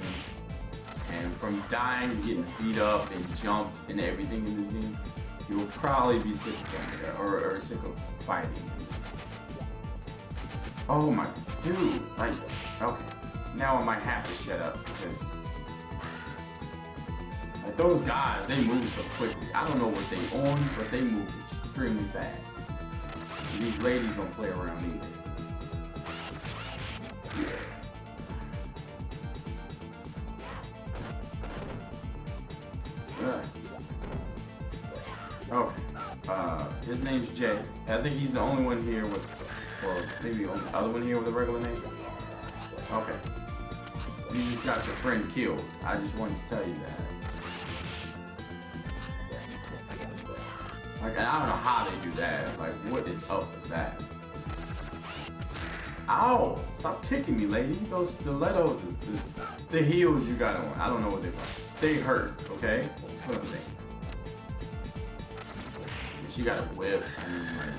And from dying and getting beat up and jumped and everything in this game, you will probably be sick of it, or sick of fighting. Oh my dude, like, okay, now I might have to shut up because. Like, those guys, they move so quickly. I don't know what they on, but they move extremely fast. And these ladies don't play around either. Yeah. Okay. His name's Jay. I think he's the only one here with, or maybe the only other one here with a regular name. Okay. You just got your friend killed. I just wanted to tell you that. Like, I don't know how they do that. Like, what is up with that? Ow! Stop kicking me, lady. Those stilettos, the heels you got on. I don't know what they're like. They hurt, okay? That's what I'm saying. She got a whip. I mean, like,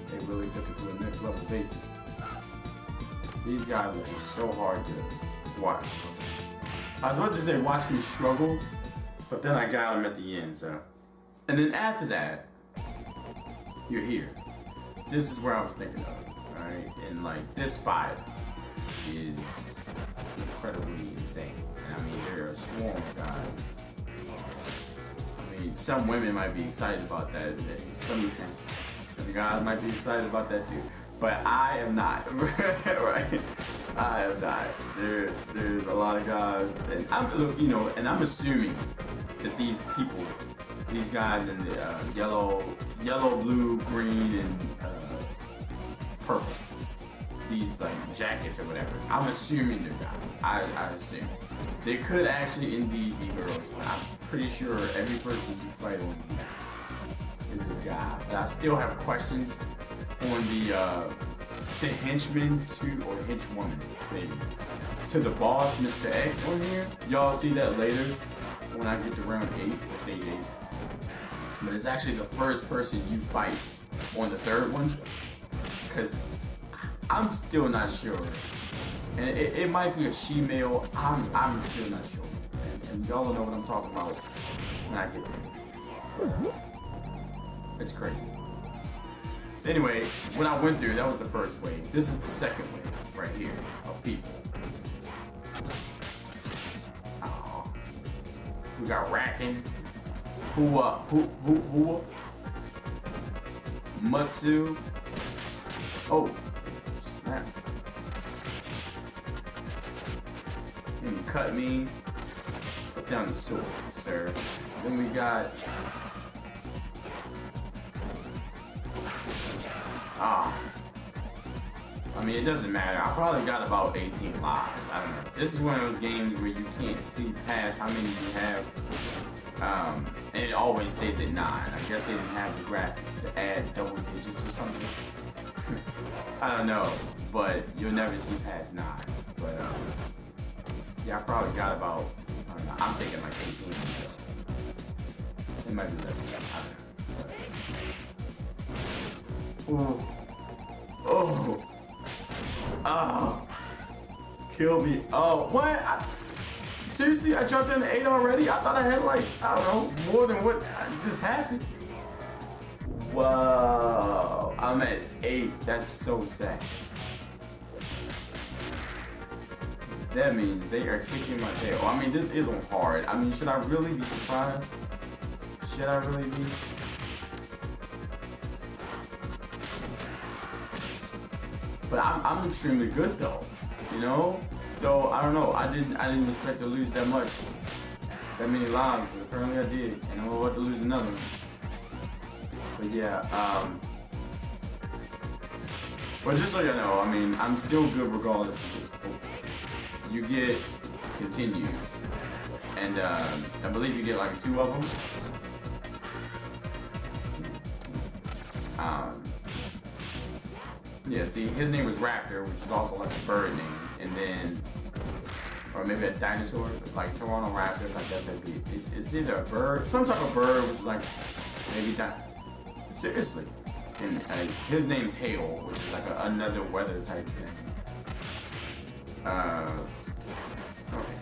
they really took it to a next level basis. These guys are just so hard to watch. I was about to say, watch me struggle. But then I got him at the end, so. And then after that, you're here. This is where I was thinking of, alright? And like, this spot is incredibly insane. And I mean, there are a swarm of guys. I mean, some women might be excited about that. Some guys might be excited about that too. But I am not, right? I am not. There's a lot of guys, and I'm assuming that these people, these guys in the yellow, blue, green, and purple, these like jackets or whatever, I'm assuming they're guys. I assume. They could actually indeed be girls, but I'm pretty sure every person you fight on is a guy. But I still have questions on the henchman to, or henchwoman, maybe, to the boss, Mr. X on here. Y'all see that later when I get to round 8, or stage 8. But it's actually the first person you fight on the third one, because I'm still not sure. And it might be a she-male, I'm still not sure. And y'all will know what I'm talking about when I get there. It's crazy. So anyway, when I went through, that was the first wave. This is the second wave right here of people. Oh. We got Racking. Hua. Mutsu. Oh, snap. And you cut me. Put down the sword, sir. Then we got. I mean, it doesn't matter. I probably got about 18 lives. I don't know. This is one of those games where you can't see past how many you have. And it always stays at 9. I guess they didn't have the graphics to add double digits or something. I don't know, but you'll never see past 9. But yeah, I probably got about, I don't know, I'm thinking like 18 or so. It might be less than that, I don't know. Ooh. Oh. Oh. Kill me. Oh, what? Seriously, I jumped into 8 already? I thought I had like, I don't know, more than what just happened. Whoa. I'm at 8. That's so sad. That means they are kicking my tail. I mean, this isn't hard. I mean, should I really be surprised? Should I really be? But I'm extremely good though, you know? So I don't know, I didn't expect to lose that much, that many lives, but apparently I did, and I'm about to lose another one. But yeah, but just so you know, I mean, I'm still good regardless because you get continues, and I believe you get like 2 of them. Yeah, see, his name was Raptor, which is also like a bird name, and then, or maybe a dinosaur, like Toronto Raptors, I guess that'd be, it's either a bird, some type of bird, which is like, maybe, seriously. And his name's Hail, which is like another weather type thing. Okay.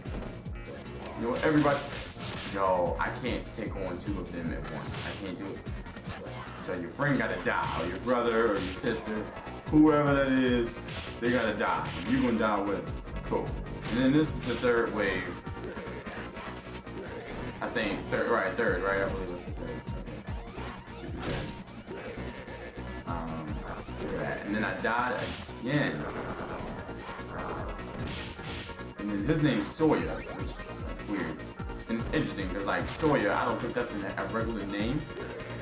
You know what, everybody, no, I can't take on 2 of them at once, I can't do it. So your friend gotta die, or your brother, or your sister, whoever that is, they gotta die. You're gonna die with them. Cool. And then this is the 3rd wave. I think, third, right? I believe it's the 3rd. Okay. Should be good. Look at that. And then I died again. And then his name's Sawyer, which is weird. And it's interesting, because like Sawyer, I don't think that's a regular name.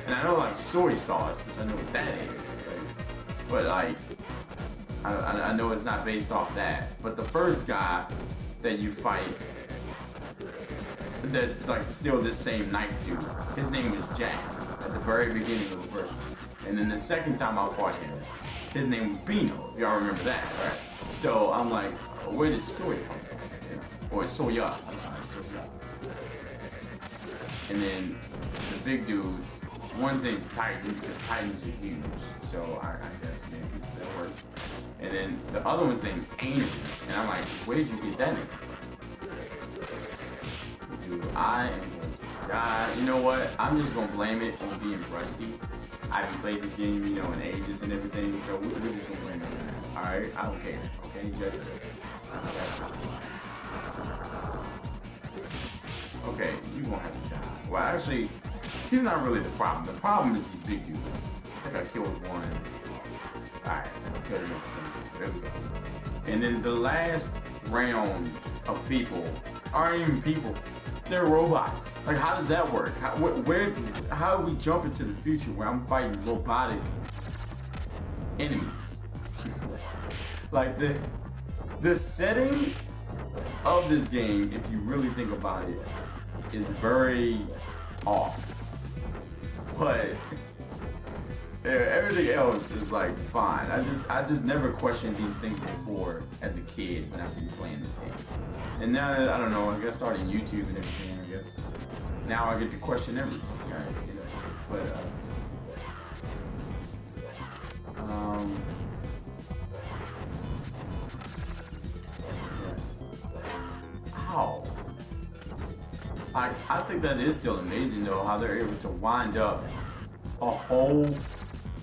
And I know like soy sauce, which I know what that is. But like, I know it's not based off that. But the first guy that you fight, that's like still this same knife dude, his name was Jack at the very beginning of the first one. And then the second time I fought him, his name was Bino, if y'all remember that, right? So I'm like, where did soy come from? Or soya, I'm sorry, soya. And then the big dudes, one's named Titan, because Titans are huge. So I guess maybe that works. And then the other one's named Angry. And I'm like, where did you get that name? Dude, I am going to die. You know what? I'm just going to blame it on being rusty. I haven't played this game, you know, in ages and everything. So we're just going to blame it on that. Alright? I don't care. Okay? Judge it. Okay, you're going to have to die. Well, actually, he's not really the problem. The problem is these big dudes. I think I killed one. Alright, there we go. And then the last round of people aren't even people. They're robots. Like, how does that work? How do we jump into the future where I'm fighting robotic enemies? Like, the setting of this game, if you really think about it, is very off. But yeah, everything else is like fine. I just never questioned these things before as a kid when I've been playing this game. And now that, I don't know, I guess starting YouTube and everything, I guess now I get to question everything. Right? You know? But how? I think that is still amazing though, how they're able to wind up a whole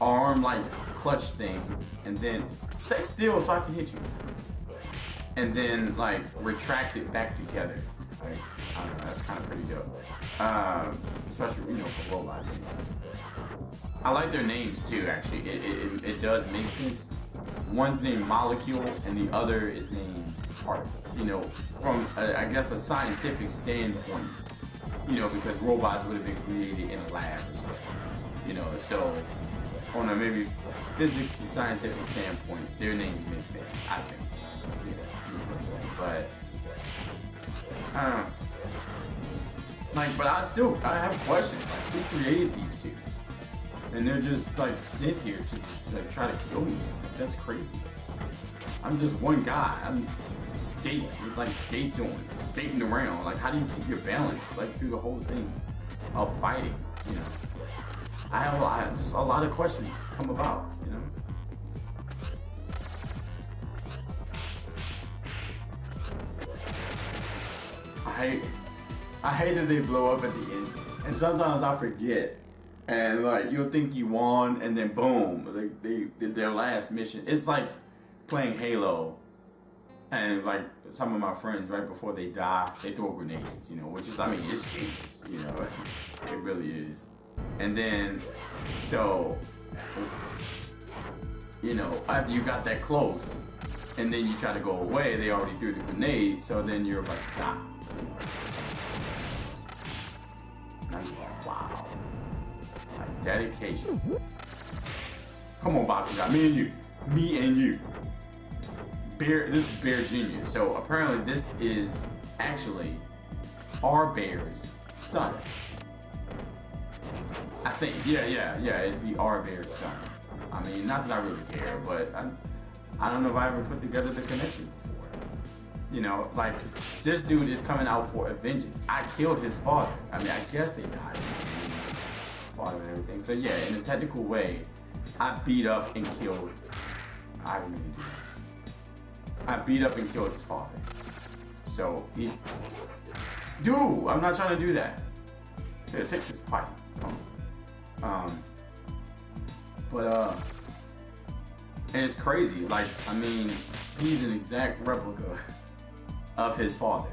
arm like clutch thing and then stay still so I can hit you. And then like retract it back together. Like, I don't know, that's kind of pretty dope. Especially, you know, for robots. I like their names too, actually. It does make sense. One's named Molecule and the other is named Particle. You know, from, I guess, a scientific standpoint, you know, because robots would have been created in a lab or something. You know, so on a maybe physics to scientific standpoint, their names make sense, I think. But like, but I have questions. Like, who created these two? And they're just like sit here to just, like try to kill me. Like, that's crazy. I'm just one guy. I'm skating with like skates on, skating around. Like, how do you keep your balance like through the whole thing of fighting? You know, I have just a lot of questions come about. You know. I hate that they blow up at the end, and sometimes I forget, and like you'll think you won, and then boom, like they did their last mission. It's like playing Halo, and like some of my friends right before they die, they throw grenades, you know, which is, I mean, it's genius, you know, it really is. And then, so, you know, after you got that close, and then you try to go away, they already threw the grenade, so then you're about to die. And I'm just like, wow. Like, dedication. Come on, boxing guy. Me and you. Bear, this is Bear Jr. So apparently this is actually our Bear's son. I think, yeah, it'd be our Bear's son. I mean, not that I really care, but I don't know if I ever put together the connection before. You know, like, this dude is coming out for a vengeance. I killed his father. I mean, I guess they died. Father and everything. So yeah, in a technical way, I beat up and killed. I didn't even do that. I beat up and killed his father. So he's. Dude, I'm not trying to do that. Here, take this pipe. And it's crazy. Like, I mean, he's an exact replica of his father.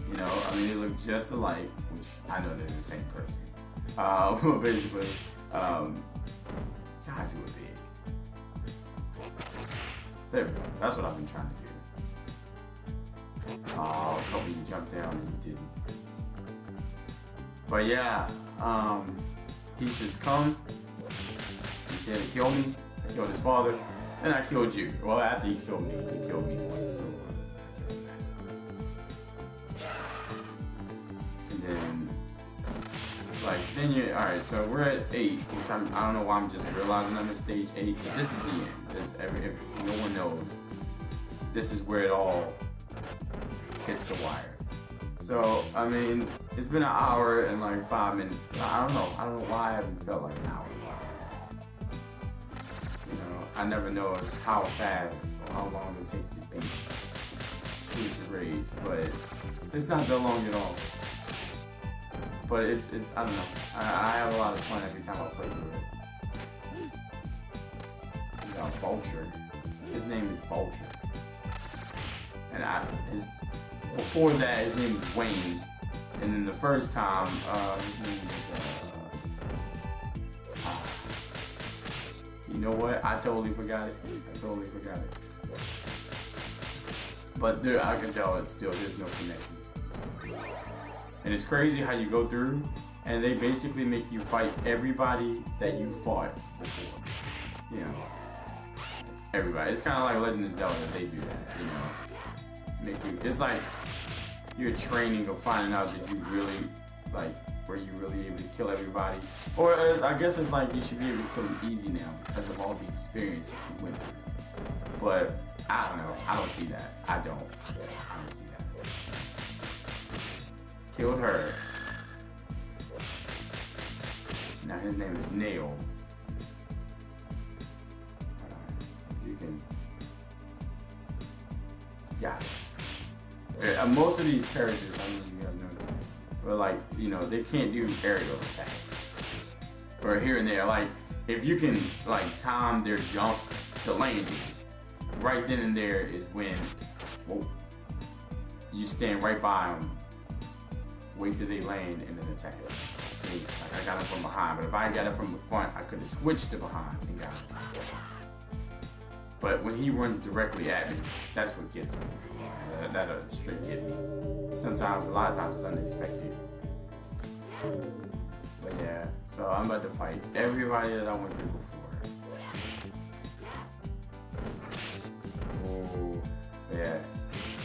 You know, I mean, they look just alike, which I know they're the same person. But basically, God, do it big. There we go. That's what I've been trying to do. Oh, I was hoping you jumped down and you didn't. But yeah, he's just come. He's here to kill me. I killed his father, and I killed you. Well, after he killed me once. So, and then, like, then you. All right, so we're at 8, which I don't know why I'm just realizing I'm at stage 8. But this is the end. If no one knows, this is where it all hits the wire. So, I mean, it's been an hour and like 5 minutes, but I don't know why I haven't felt like an hour. You know, I never know how fast or how long it takes to beat Streets of Rage, but it's not that long at all. But it's I don't know. I have a lot of fun every time I play through it. We got Vulture. His name is Vulture. And before that, his name was Wayne, and then the first time, his name was, you know what? I totally forgot it. But there, I can tell there's no connection. And it's crazy how you go through, and they basically make you fight everybody that you fought before. You know, everybody. It's kind of like Legend of Zelda. They do that, you know. It's like you're training of finding out that you really, like, were you really able to kill everybody? Or I guess it's like you should be able to kill them easy now because of all the experience that you went through. But I don't know. I don't see that. I don't see that. Killed her. Now his name is Nail. You can. Yeah. Most of these characters, I don't know if you guys noticed, but like, you know, they can't do aerial attacks. Or here and there, like, if you can, like, time their jump to landing, right then and there is when, whoa, you stand right by them wait till they land, and then attack. See, like I got him from behind, but if I got it from the front, I could have switched to behind and got him. But when he runs directly at me, that's what gets me. That'll straight get me. Sometimes, a lot of times, it's unexpected. But yeah, so I'm about to fight everybody that I went through before. Oh, yeah.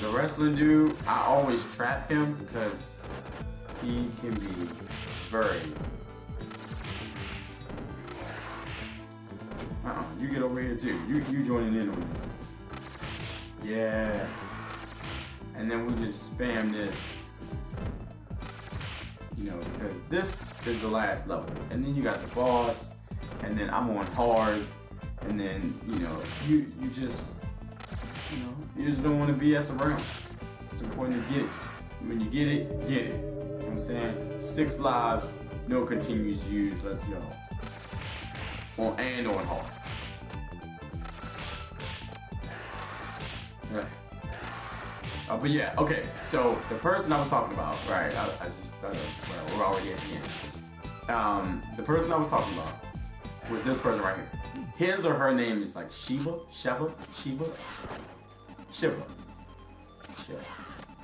The wrestling dude, I always trap him because he can be very... You get over here too. You joining in on this. Yeah. And then we just spam this. You know, because this is the last level. And then you got the boss. And then I'm on hard. And then, you know, you just don't want to BS around. It's important to get it. When you get it, get it. You know what I'm saying? 6 lives, no continues used. Let's go. On hard. Right. But yeah, okay. So the person I was talking about, right? I just thought well, we're already at the end. The person I was talking about was this person right here. His or her name is like Shiva.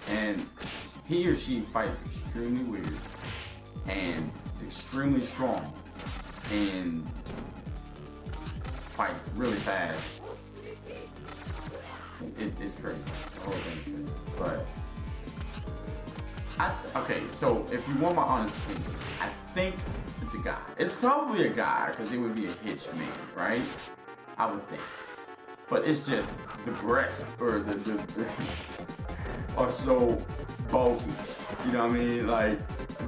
And he or she fights extremely weird and is extremely strong and fights really fast. It's crazy. The whole thing's crazy. But okay, so if you want my honest opinion, I think it's a guy. It's probably a guy because it would be a hitch man, right? I would think. But it's just the breast or the are so bulky. You know what I mean? Like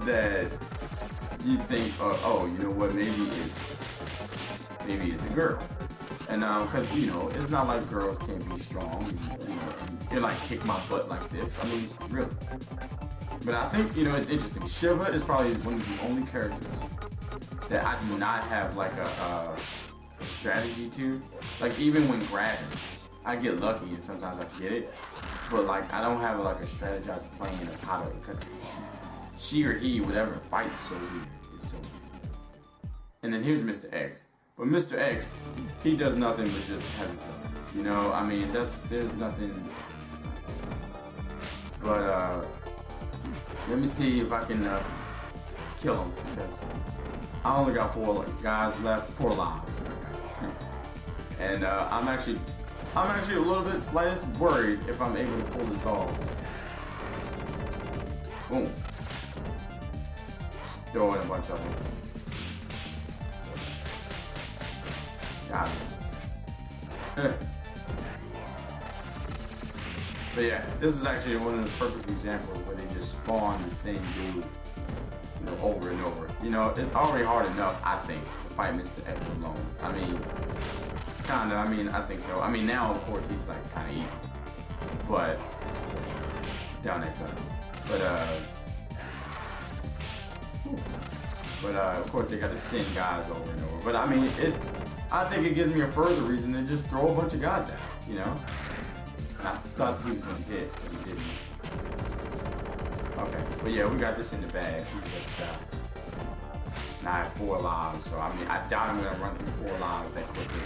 that you think, oh, you know what? Maybe it's a girl. And because you know, it's not like girls can't be strong, you know, and you're like kick my butt like this. I mean, really. But I think, you know, it's interesting. Shiva is probably one of the only characters that I do not have like a strategy to. Like even when grabbing, I get lucky and sometimes I get it. But like I don't have like a strategized plan of how to, because she or he, whatever, fights so weird. It's so weird. And then here's Mr. X. But Mr. X, he does nothing but just has a gun. You know, I mean, there's nothing. But let me see if I can kill him, because I only got 4 guys left, 4 lives. And I'm actually a little bit slightest worried if I'm able to pull this off. Boom. Throw in a bunch of them. Got it. But yeah, this is actually one of the perfect examples where they just spawn the same dude, you know, over and over. You know, it's already hard enough, I think, to fight Mr. X alone. I mean, kinda. I mean, I think so. I mean, now of course he's like kind of easy, but down that gun. But of course they got to send guys over and over. But I mean, I think it gives me a further reason to just throw a bunch of guys out, you know? And I thought he was gonna hit, but he didn't. Okay, but yeah, we got this in the bag. And I have 4 lives, so I mean, I doubt I'm gonna run through 4 lives that quickly.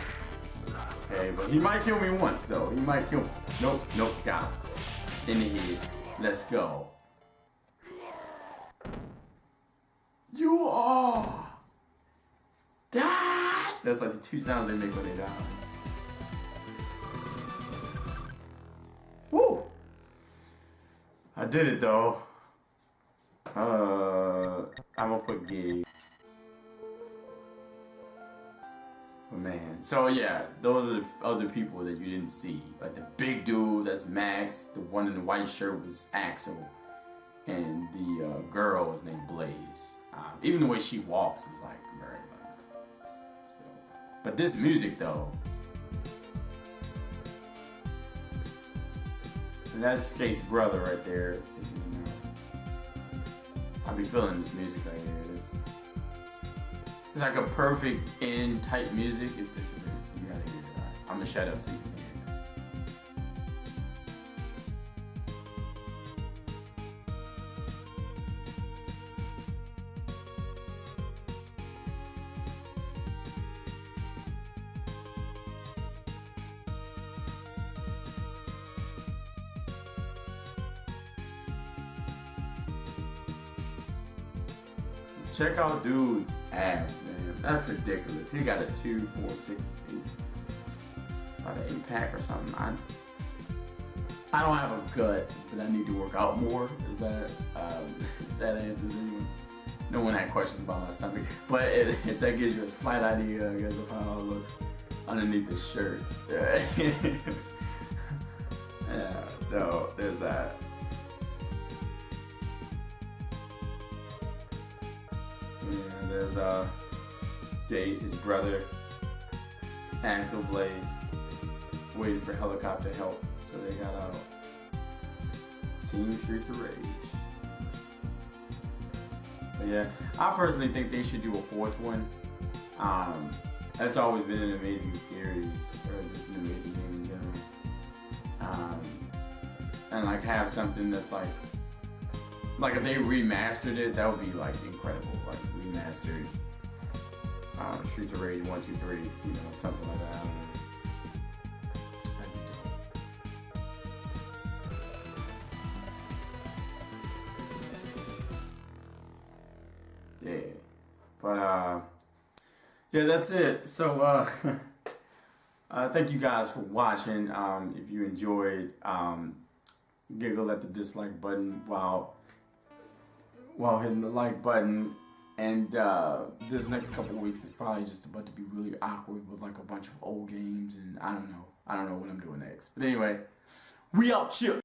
Okay, but he might kill me once though. He might kill me. Nope, got him. In the head. Let's go. You are die. That's like the 2 sounds they make when they die. Woo! I did it though. I'm gonna put gig. Oh, man. So yeah, those are the other people that you didn't see. Like the big dude, that's Max. The one in the white shirt was Axel. And the girl is named Blaze. Even the way she walks is like very But this music though. And that's Skate's brother right there. I be feeling this music right here. It's like a perfect end type music. It's you gotta hear it. I'm gonna shut up so you can hear it. check out dude's abs, man. That's ridiculous. He got a 2, 4, 6, 8, about an 8-pack or something. I don't have a gut, but I need to work out more. Is that that answers anyone's? No one had questions about my stomach, but if that gives you a slight idea, I guess, of how I look underneath the shirt. Yeah, so there's that. Yeah, there's State, his brother, Axel Blaze, waiting for helicopter help. So they got Team Streets of Rage. But yeah, I personally think they should do a 4th one. That's always been an amazing series, or just an amazing game in general. And like have something that's like if they remastered it, that would be like incredible. Like remastered Streets of Rage 1, 2, 3, you know, something like that. Yeah, but yeah, that's it. So thank you guys for watching. If you enjoyed, giggle at the dislike button while hitting the like button. And this next couple weeks is probably just about to be really awkward with like a bunch of old games, and I don't know what I'm doing next. But anyway, we out, chill.